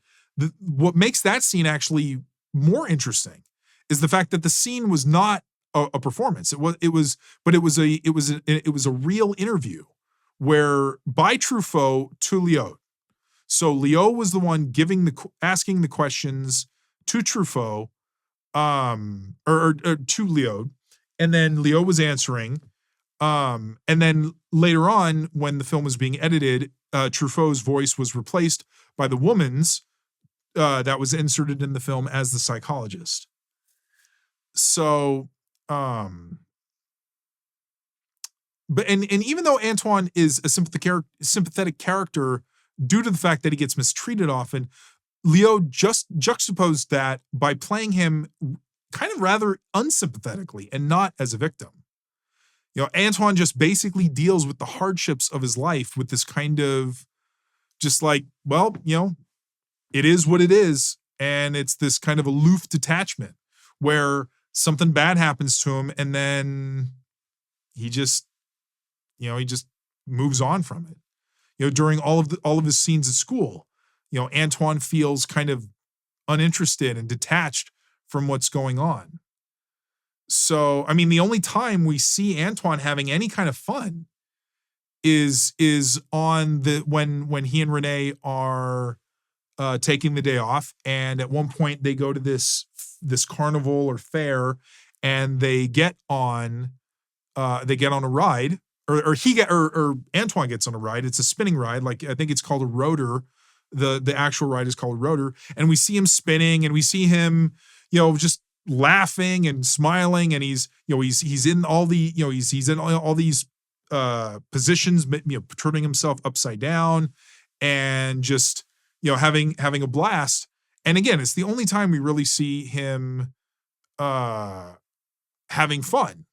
What makes that scene actually more interesting is the fact that the scene was not a performance. It was a real interview where by Truffaut to Léaud. So Léaud was the one asking the questions to Truffaut, or to Léaud, and then Léaud was answering. And then later on, when the film was being edited, Truffaut's voice was replaced by the woman's that was inserted in the film as the psychologist. So, but even though Antoine is a sympathetic character due to the fact that he gets mistreated often, Léaud just juxtaposed that by playing him kind of rather unsympathetically and not as a victim. Antoine just basically deals with the hardships of his life with this kind of just like, well, it is what it is. And it's this kind of aloof detachment where something bad happens to him and then he just moves on from it. During all of his scenes at school, Antoine feels kind of uninterested and detached from what's going on. So, I mean, the only time we see Antoine having any kind of fun is on when he and Renee are taking the day off, and at one point they go to this carnival or fair, and they get on a ride, or Antoine gets on a ride. It's a spinning ride, like I think it's called a rotor. The actual ride is called a rotor, and we see him spinning, and we see him, just laughing and smiling, and he's in all the he's in all these positions, turning himself upside down and just having a blast. And again, it's the only time we really see him having fun.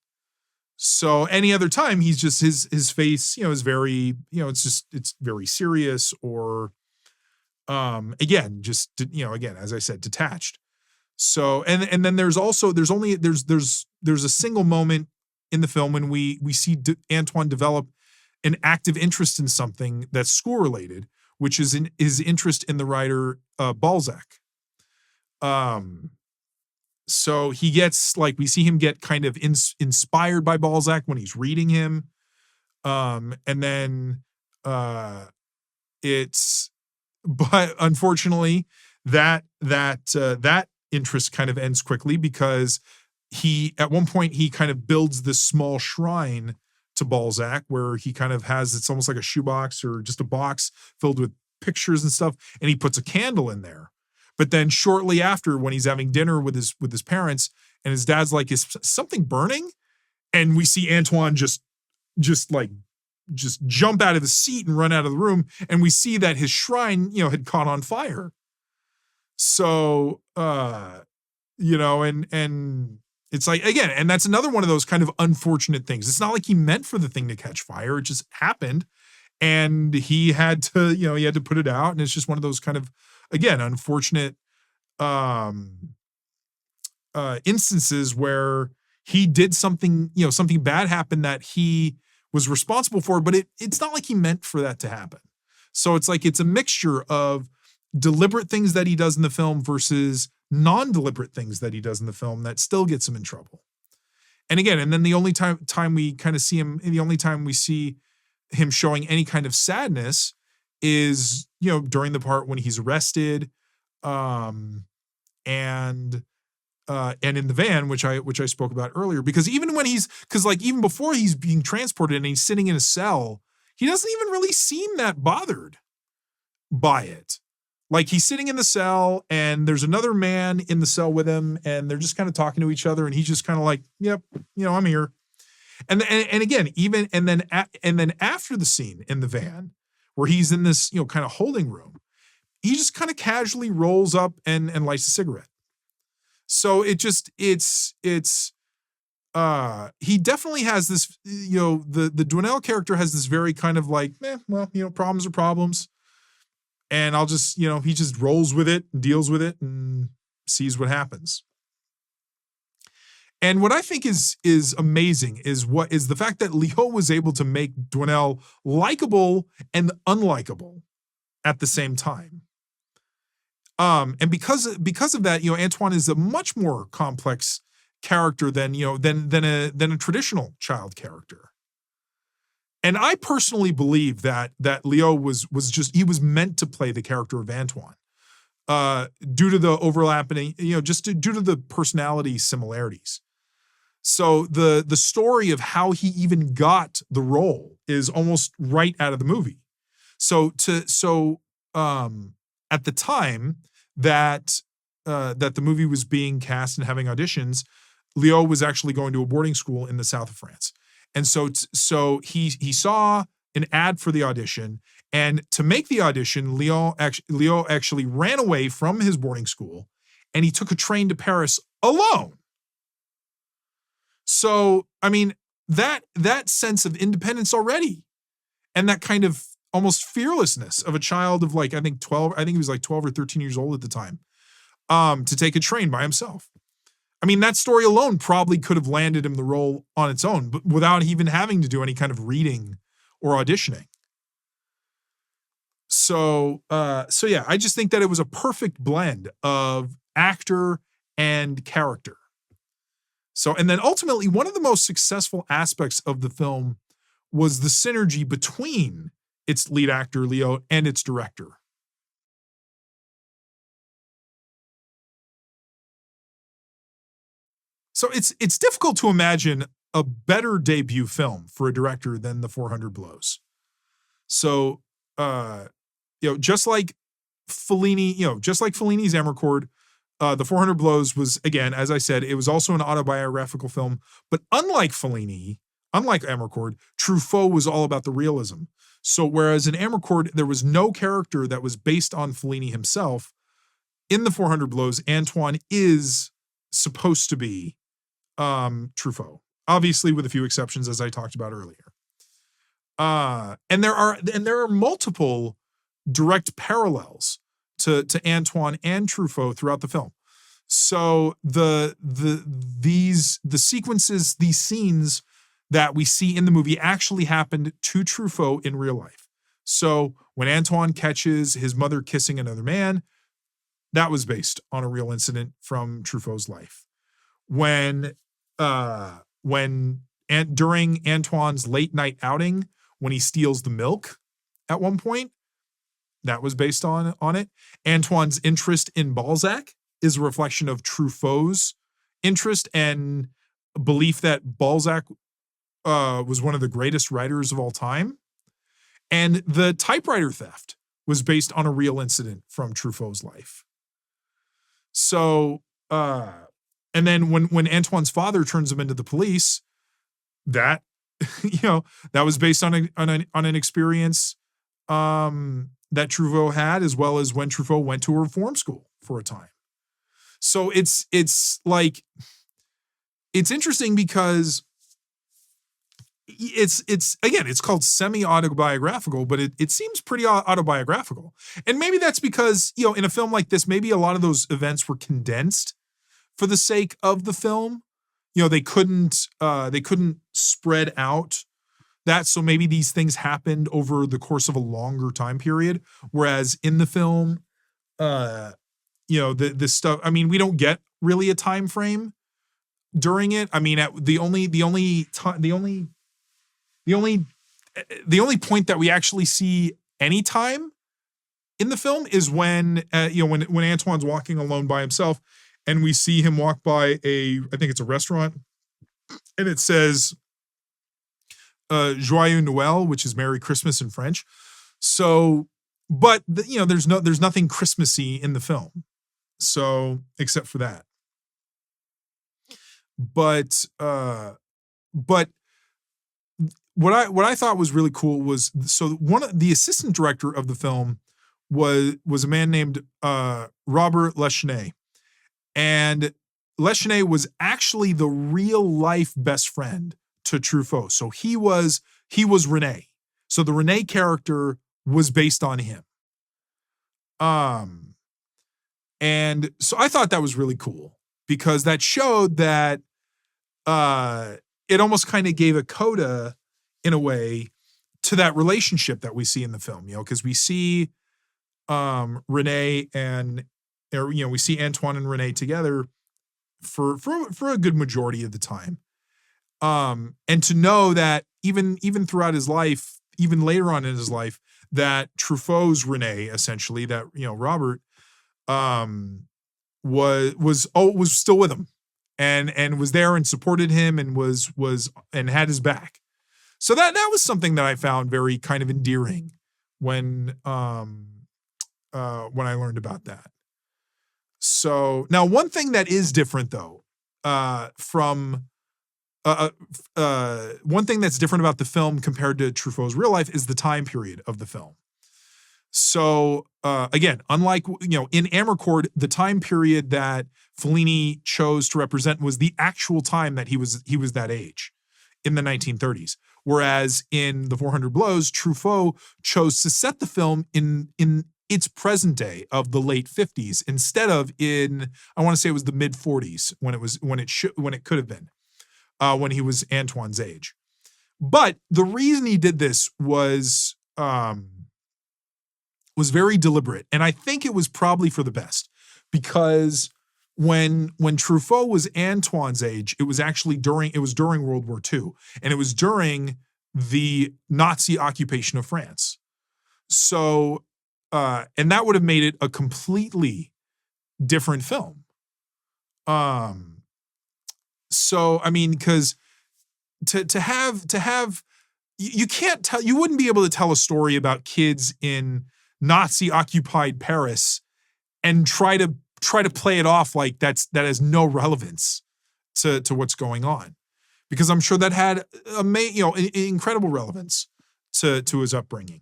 So any other time he's just his face is very it's very serious, or again as I said, detached. So and then there's a single moment in the film when we see Antoine develop an active interest in something that's school related, which is in his interest in the writer Balzac. So he gets, like, we see him get kind of inspired by Balzac when he's reading him, and then but unfortunately that interest kind of ends quickly, because at one point he kind of builds this small shrine to Balzac where he kind of has, it's almost like a shoebox or just a box filled with pictures and stuff, and he puts a candle in there. But then shortly after, when he's having dinner with his parents, and his dad's like, "Is something burning?" And we see Antoine just jump out of his seat and run out of the room, and we see that his shrine had caught on fire. So and it's like, again, and that's another one of those kind of unfortunate things. It's not like he meant for the thing to catch fire. It just happened, and he had to put it out. And it's just one of those kind of, again, unfortunate instances where he did something, something bad happened that he was responsible for, but it's not like he meant for that to happen. So it's like it's a mixture of deliberate things that he does in the film versus non-deliberate things that he does in the film that still gets him in trouble. And again, and then the only time we kind of see him, the only time we see him showing any kind of sadness is, you know, during the part when he's arrested, and in the van, which I spoke about earlier, because even when even before he's being transported and he's sitting in a cell, he doesn't even really seem that bothered by it. Like, he's sitting in the cell and there's another man in the cell with him and they're just kind of talking to each other and he's just kind of like, yep, you know, I'm here. And again, and then after the scene in the van where he's in this, you know, kind of holding room, he just kind of casually rolls up and lights a cigarette. So he definitely has this, you know, the Doinel character has this very kind of like, well, you know, problems are problems. And I'll just, you know, he just rolls with it and deals with it and sees what happens. And what I think is amazing is the fact that Léaud was able to make Doinel likable and unlikable at the same time. And because of that, you know, Antoine is a much more complex character than a traditional child character. And I personally believe that Léaud was meant to play the character of Antoine, due to the overlapping, you know, due to the personality similarities. So the story of how he even got the role is almost right out of the movie. So at the time that the movie was being cast and having auditions, Léaud was actually going to a boarding school in the south of France. And so he saw an ad for the audition, and to make the audition, Léaud actually ran away from his boarding school and he took a train to Paris alone. So, I mean, that sense of independence already, and that kind of almost fearlessness of a child of like, I think he was like 12 or 13 years old at the time, to take a train by himself. I mean, that story alone probably could have landed him the role on its own, but without even having to do any kind of reading or auditioning. So yeah, I just think that it was a perfect blend of actor and character. So, and then ultimately, one of the most successful aspects of the film was the synergy between its lead actor, Léaud, and its director. So it's difficult to imagine a better debut film for a director than The 400 Blows. So, just like Fellini's Amarcord, The 400 Blows was, again, as I said, it was also an autobiographical film. But unlike Fellini, unlike Amarcord, Truffaut was all about the realism. So whereas in Amarcord, there was no character that was based on Fellini himself, in The 400 Blows, Antoine is supposed to be Truffaut, obviously with a few exceptions, as I talked about earlier. And there are multiple direct parallels to Antoine and Truffaut throughout the film. So these sequences, these scenes that we see in the movie actually happened to Truffaut in real life. So when Antoine catches his mother kissing another man, that was based on a real incident from Truffaut's life. During Antoine's late night outing, when he steals the milk at one point, that was based on it. Antoine's interest in Balzac is a reflection of Truffaut's interest and belief that Balzac was one of the greatest writers of all time. And the typewriter theft was based on a real incident from Truffaut's life. So, and then when Antoine's father turns him into the police, that, that was based on an experience that Truffaut had, as well as when Truffaut went to a reform school for a time. So it's interesting because it's called semi-autobiographical, but it seems pretty autobiographical. And maybe that's because, in a film like this, maybe a lot of those events were condensed for the sake of the film. They couldn't spread out that. So maybe these things happened over the course of a longer time period. Whereas in the film, the stuff, I mean, we don't get really a time frame during it. I mean, the only point that we actually see any time in the film is when Antoine's walking alone by himself, and we see him walk by I think it's a restaurant, and it says Joyeux Noël, which is Merry Christmas in French. So, but there's nothing Christmassy in the film. So, except for that. But what I thought was really cool was, so the assistant director of the film was a man named Robert Leschenay. And Leschenay was actually the real life best friend to Truffaut. So he was René. So the René character was based on him. And so I thought that was really cool, because that showed that it almost kind of gave a coda in a way to that relationship that we see in the film, because we see René we see Antoine and René together for a good majority of the time. And to know that even throughout his life, even later on in his life, that Truffaut's René, essentially, that, Robert, was still with him and was there and supported him and was and had his back. So that was something that I found very kind of endearing when I learned about that. So now, one thing that is different, though, one thing that's different about the film compared to Truffaut's real life is the time period of the film. So again, unlike in Amarcord, the time period that Fellini chose to represent was the actual time that he was that age in the 1930s. Whereas in The 400 Blows, Truffaut chose to set the film in its present day of the late 50s instead of in, I want to say it was the mid 40s when it could have been when he was Antoine's age. But the reason he did this was very deliberate, and I think it was probably for the best, because when Truffaut was Antoine's age, it was during World War II, and it was during the Nazi occupation of France. So, and that would have made it a completely different film. So, I mean, because to have you can't tell, you wouldn't be able to tell a story about kids in Nazi occupied Paris and try to play it off like that has no relevance to what's going on, because I'm sure that had incredible relevance to his upbringing.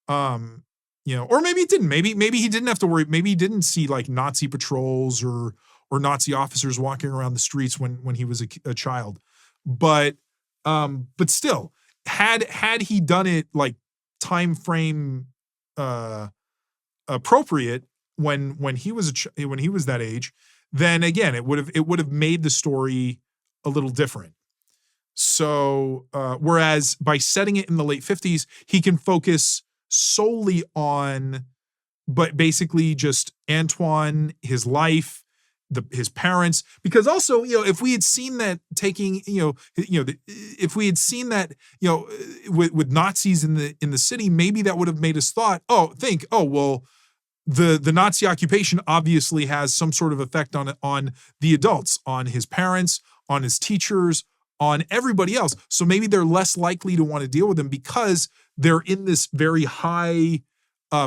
Or maybe it didn't. Maybe he didn't have to worry. Maybe he didn't see like Nazi patrols or Nazi officers walking around the streets when he was a child. But still, had he done it like time frame appropriate when he was that age, then again it would have made the story a little different. So whereas by setting it in the late 50s, he can focus solely on, but basically just Antoine, his life, his parents, because also, if we had seen that if we had seen that, with Nazis in the city, maybe that would have made us think, well, the Nazi occupation obviously has some sort of effect on the adults, on his parents, on his teachers, on everybody else. So maybe they're less likely to want to deal with him because they're in this very high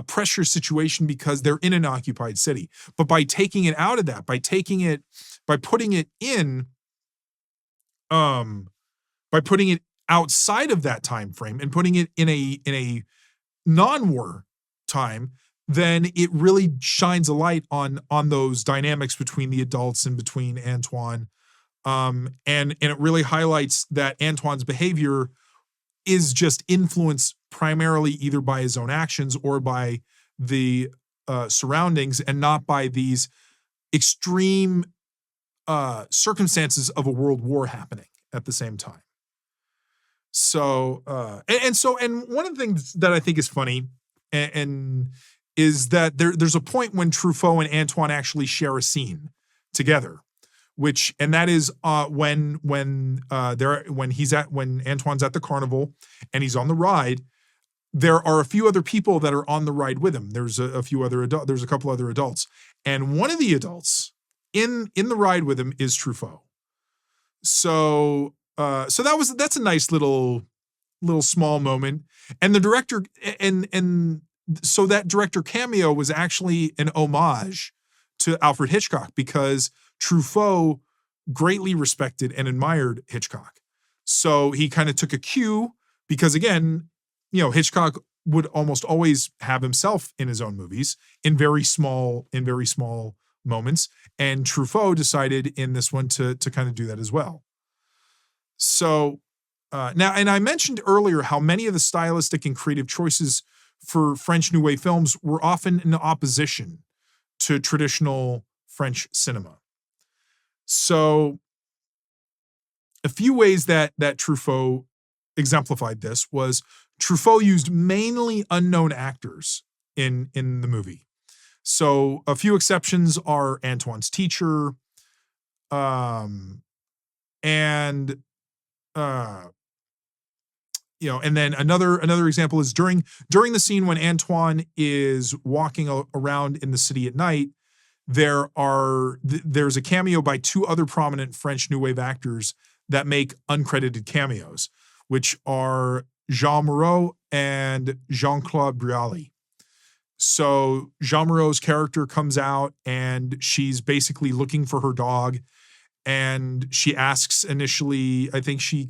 pressure situation because they're in an occupied city. But by taking it out of that, by putting it outside of that time frame and putting it in a non-war time, then it really shines a light on those dynamics between the adults and between Antoine. And it really highlights that Antoine's behavior is just influenced primarily either by his own actions or by the surroundings, and not by these extreme circumstances of a world war happening at the same time. So and one of the things that I think is funny and is that there's a point when Truffaut and Antoine actually share a scene together, and that is when Antoine's at the carnival and he's on the ride. There are a few other people that are on the ride with him. There's a couple other adults, and one of the adults in the ride with him is Truffaut. So that's a nice little small moment. And the director so that director cameo was actually an homage to Alfred Hitchcock, because Truffaut greatly respected and admired Hitchcock. So he kind of took a cue, because again, Hitchcock would almost always have himself in his own movies in very small moments. And Truffaut decided in this one to kind of do that as well. So now, and I mentioned earlier how many of the stylistic and creative choices for French New Wave films were often in opposition to traditional French cinema. So a few ways that Truffaut exemplified this was Truffaut used mainly unknown actors in the movie. So a few exceptions are Antoine's teacher, and and then another example is during the scene when Antoine is walking around in the city at night, there's a cameo by two other prominent French New Wave actors that make uncredited cameos, which are Jean Moreau and Jean-Claude Brialy. So Jean Moreau's character comes out and she's basically looking for her dog, and she asks initially, I think she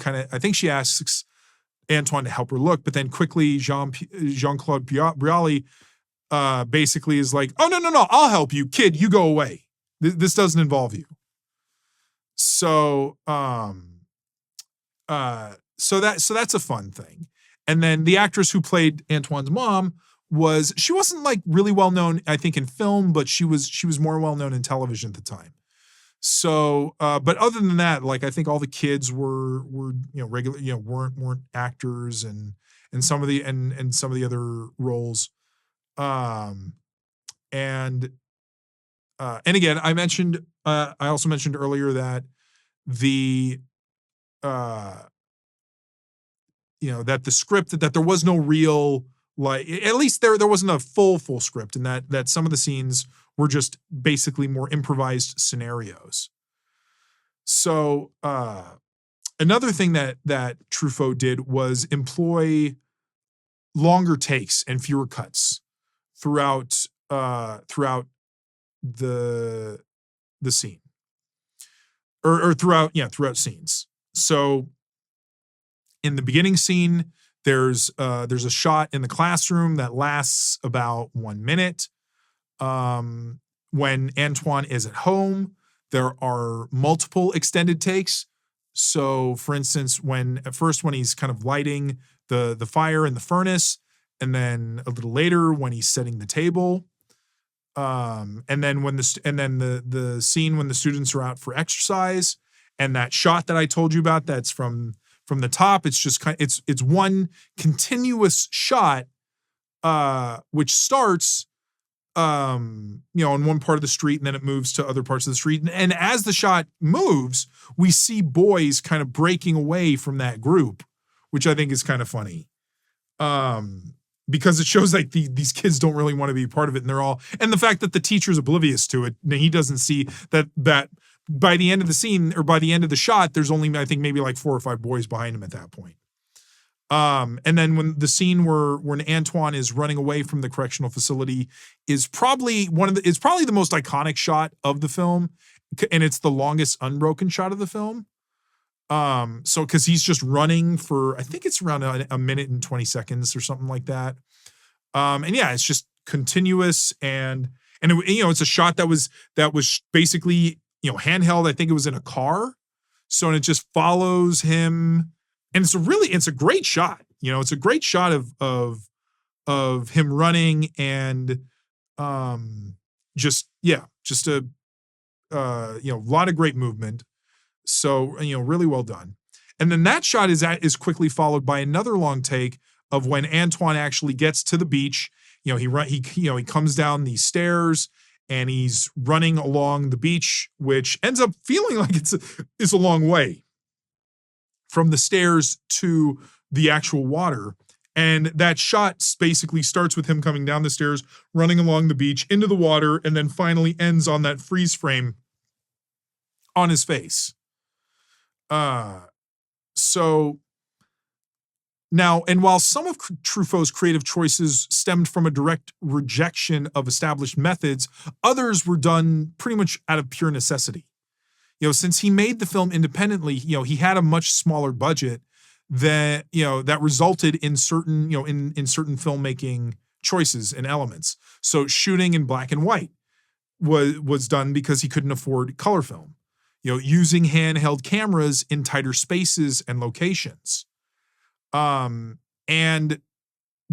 asks Antoine to help her look, but then quickly Jean-Claude Brialy basically is like, "Oh, no, I'll help you, kid, you go away. This doesn't involve you." So so that's a fun thing. And then the actress who played Antoine's mom she wasn't like really well known, I think, in film, but she was more well known in television at the time. So, but other than that, like I think all the kids were regular, weren't actors, and some of the other roles. And again, I also mentioned earlier that that the script, that there was no real, like, at least there wasn't a full script, and that some of the scenes were just basically more improvised scenarios. So another thing that Truffaut did was employ longer takes and fewer cuts throughout the scene, or throughout scenes. So in the beginning scene, there's a shot in the classroom that lasts about 1 minute. When Antoine is at home, there are multiple extended takes. So, for instance, when he's kind of lighting the fire in the furnace, and then a little later when he's setting the table, and then the scene when the students are out for exercise, and that shot that I told you about, that's from the top. It's just it's one continuous shot, which starts on one part of the street, and then it moves to other parts of the street. And as the shot moves, we see boys kind of breaking away from that group, which I think is kind of funny. Because it shows like these kids don't really want to be part of it, and the fact that the teacher's oblivious to it. He doesn't see that by the end of the scene, or by the end of the shot, there's only, I think, maybe like 4 or 5 boys behind him at that point. And then when the scene when Antoine is running away from the correctional facility is probably the most iconic shot of the film, and it's the longest unbroken shot of the film. So because he's just running for, I think it's around a minute and 20 seconds or something like that. And yeah, it's just continuous, and it's a shot that was basically handheld. I think it was in a car. So, and it just follows him. And it's a great shot. It's a great shot of him running, and just a lot of great movement. So, really well done. And then that shot is quickly followed by another long take of when Antoine actually gets to the beach. He comes down these stairs and he's running along the beach, which ends up feeling like it's a long way from the stairs to the actual water. And that shot basically starts with him coming down the stairs, running along the beach into the water, and then finally ends on that freeze frame on his face. So now, and while some of Truffaut's creative choices stemmed from a direct rejection of established methods, others were done pretty much out of pure necessity. Since he made the film independently, he had a much smaller budget that resulted in certain, in certain filmmaking choices and elements. So shooting in black and white was done because he couldn't afford color film. Using handheld cameras in tighter spaces and locations. And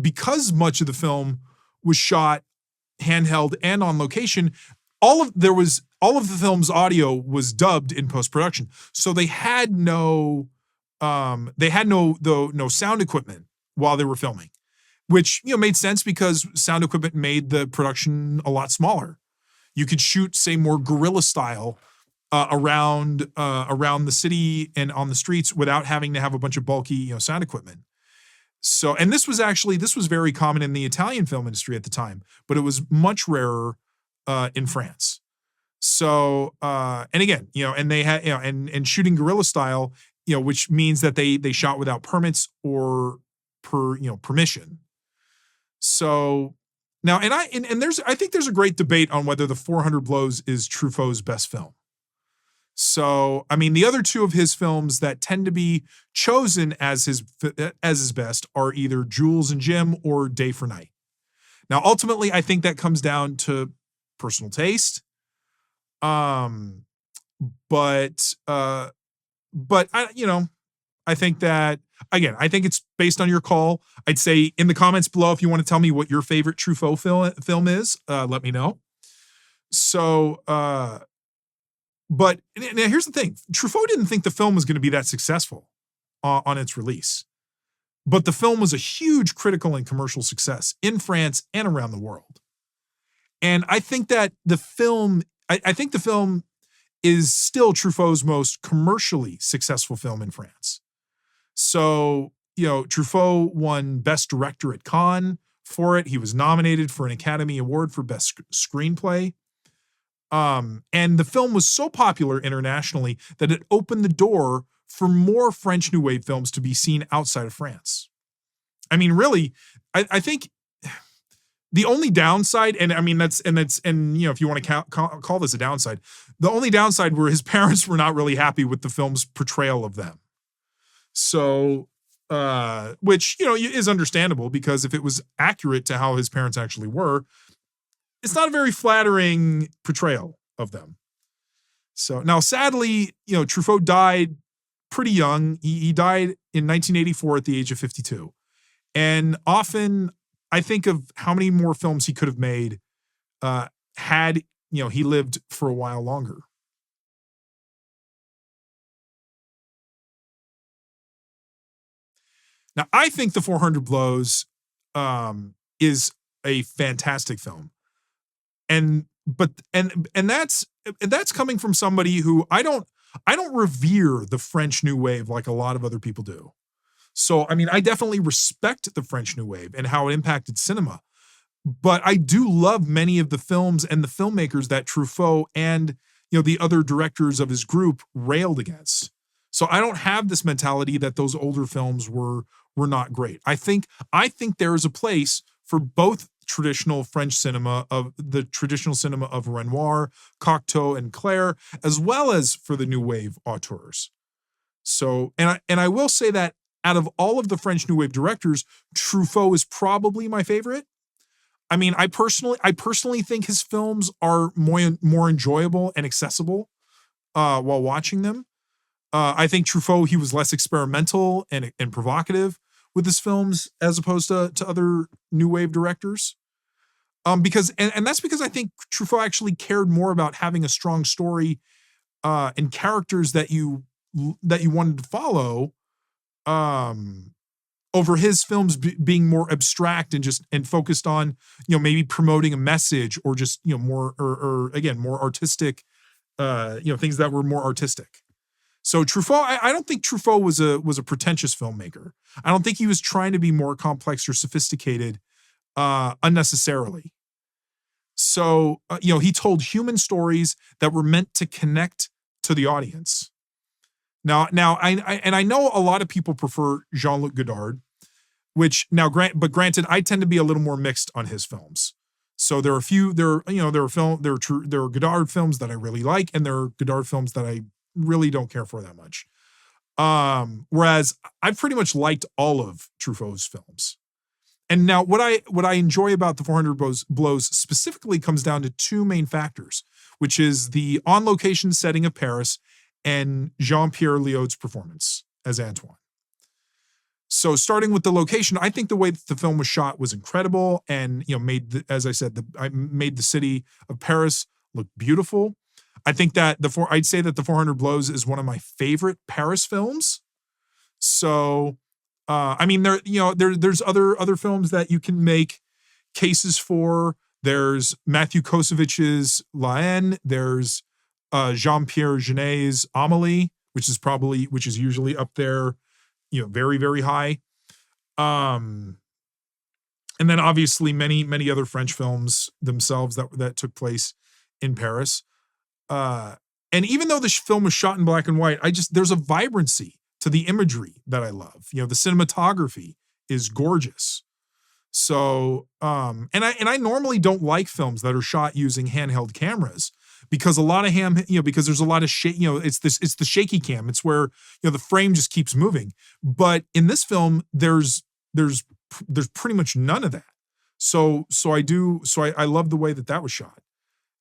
because much of the film was shot handheld and on location, all of the film's audio was dubbed in post-production. So they had no sound equipment while they were filming, which, made sense because sound equipment made the production a lot smaller. You could shoot, say, more guerrilla style around the city and on the streets without having to have a bunch of bulky, sound equipment. So, and this was very common in the Italian film industry at the time, but it was much rarer in France. So, and again, and they had, and shooting guerrilla style, which means that they shot without permits or permission. So now, I think there's a great debate on whether The 400 Blows is Truffaut's best film. So, I mean, the other two of his films that tend to be chosen as his best are either Jules and Jim or Day for Night. Now, ultimately, I think that comes down to personal taste. But I think that, again, I think it's based on your call. I'd say in the comments below, if you want to tell me what your favorite Truffaut film is, let me know. So, but now here's the thing. Truffaut didn't think the film was going to be that successful on its release. But the film was a huge critical and commercial success in France and around the world. And I think that the film is still Truffaut's most commercially successful film in France. So, Truffaut won Best Director at Cannes for it. He was nominated for an Academy Award for Best Screenplay. And the film was so popular internationally that it opened the door for more French New Wave films to be seen outside of France. I mean, really, I think the only downside, and I mean, if you want to call this a downside, the only downside were his parents were not really happy with the film's portrayal of them. So, which, is understandable because if it was accurate to how his parents actually were, it's not a very flattering portrayal of them. So now, sadly, Truffaut died pretty young. He died in 1984 at the age of 52. And often I think of how many more films he could have made had, he lived for a while longer. Now, I think The 400 Blows is a fantastic film. And that's coming from somebody who I don't revere the French New Wave like a lot of other people do. So, I mean, I definitely respect the French New Wave and how it impacted cinema. But I do love many of the films and the filmmakers that Truffaut and, the other directors of his group railed against. So I don't have this mentality that those older films were not great. I think there is a place for both traditional French cinema of Renoir, Cocteau, and Claire, as well as for the New Wave auteurs. So, and I will say that out of all of the French New Wave directors, Truffaut is probably my favorite. I mean, I personally think his films are more enjoyable and accessible while watching them. I think Truffaut, he was less experimental and provocative with his films as opposed to other New Wave directors. Because that's because I think Truffaut actually cared more about having a strong story and characters that you wanted to follow, over his films being more abstract and focused on, maybe promoting a message or just, more, or again, more artistic, things that were more artistic. So Truffaut, I don't think Truffaut was a pretentious filmmaker. I don't think he was trying to be more complex or sophisticated, unnecessarily. So, he told human stories that were meant to connect to the audience. Now, I know a lot of people prefer Jean-Luc Godard, but granted, I tend to be a little more mixed on his films. So there are Godard films that I really like, and there are Godard films that I really don't care for that much. Whereas I've pretty much liked all of Truffaut's films. And now what I enjoy about the 400 Blows specifically comes down to two main factors, which is the on-location setting of Paris and Jean-Pierre Léaud's performance as Antoine. So starting with the location, I think the way that the film was shot was incredible and, made the city of Paris look beautiful. I think that I'd say that the 400 Blows is one of my favorite Paris films. So, there's other films that you can make cases for. There's Matthew Kosovich's La Haine. There's Jean-Pierre Genet's Amélie, which is usually up there, very, very high. And then obviously many, many other French films themselves that took place in Paris. And even though the film was shot in black and white, there's a vibrancy to the imagery that I love. The cinematography is gorgeous. So, and I normally don't like films that are shot using handheld cameras because a lot of because there's a lot of shake, it's the shaky cam. It's where, the frame just keeps moving. But in this film, there's pretty much none of that. So I love the way that was shot.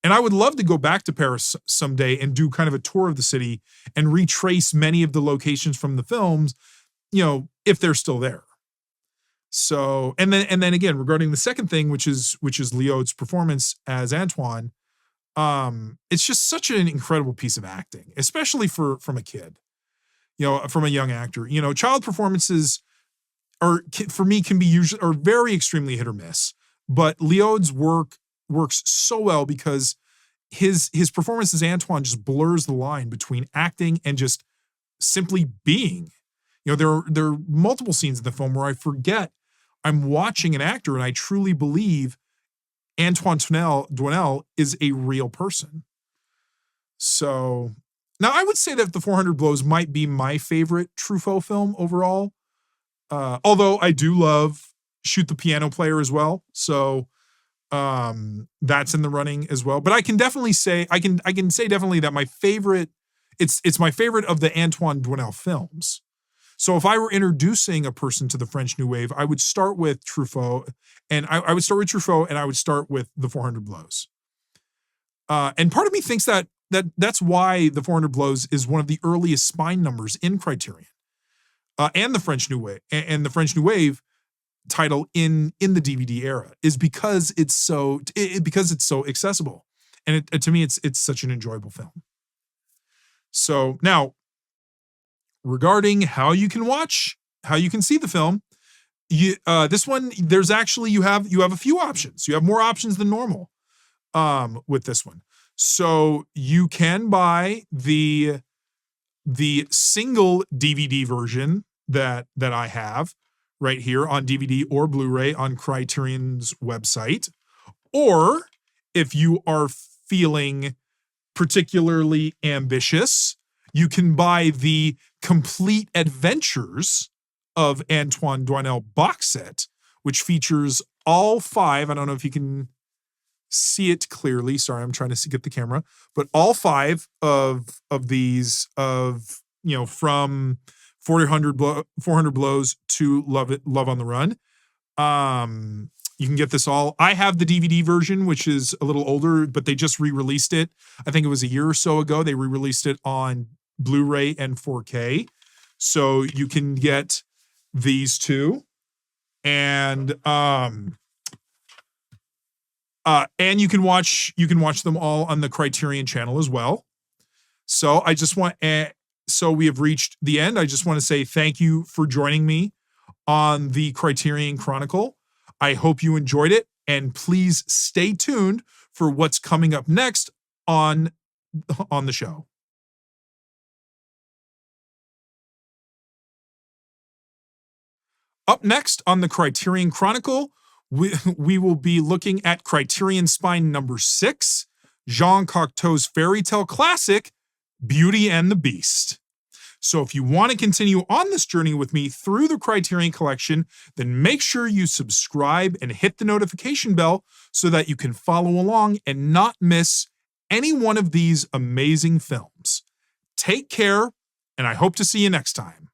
And I would love to go back to Paris someday and do kind of a tour of the city and retrace many of the locations from the films, if they're still there. So, and then again, regarding the second thing, which is Léaud's performance as Antoine, it's just such an incredible piece of acting, especially from a kid, from a young actor. Child performances for me can be very extremely hit or miss, but Léaud's works so well because his performance as Antoine just blurs the line between acting and just simply being. There are multiple scenes in the film where I forget I'm watching an actor and I truly believe Antoine Doinel is a real person. So now I would say that The 400 Blows might be my favorite Truffaut film overall. Although I do love Shoot the Piano Player as well. So that's in the running as well. But I can definitely say, I can say definitely that my favorite, it's my favorite of the Antoine Doinel films. So if I were introducing a person to the French New Wave, I would start with Truffaut, and I would start with Truffaut, and I would start with The 400 Blows. And part of me thinks that's why The 400 Blows is one of the earliest spine numbers in Criterion, and the French New Wave, and the French New Wave title in the DVD era is because it's so accessible, and to me it's such an enjoyable film. So now, regarding how you can see the film, this one, there's actually, you have a few options. You have more options than normal with this one. So you can buy the single DVD version that I have right here on DVD or Blu-ray on Criterion's website. Or if you are feeling particularly ambitious, you can buy the Complete Adventures of Antoine Doinel box set, which features all 5. I don't know if you can see it clearly. Sorry, I'm trying to get the camera, but all 5 of these from 400 Blows to Love on the Run. You can get this all. I have the DVD version, which is a little older, but they just re-released it. I think it was a year or so ago. They re-released it on Blu-ray and 4K. So you can get these two. And you can watch them all on the Criterion channel as well. So I just want so we have reached the end. I just want to say thank you for joining me on the Criterion Chronicle. I hope you enjoyed it, and please stay tuned for what's coming up next on the show. Up next on the Criterion Chronicle, we will be looking at Criterion Spine number 6, Jean Cocteau's fairy tale classic, Beauty and the Beast. So if you want to continue on this journey with me through the Criterion Collection, then make sure you subscribe and hit the notification bell so that you can follow along and not miss any one of these amazing films. Take care, and I hope to see you next time.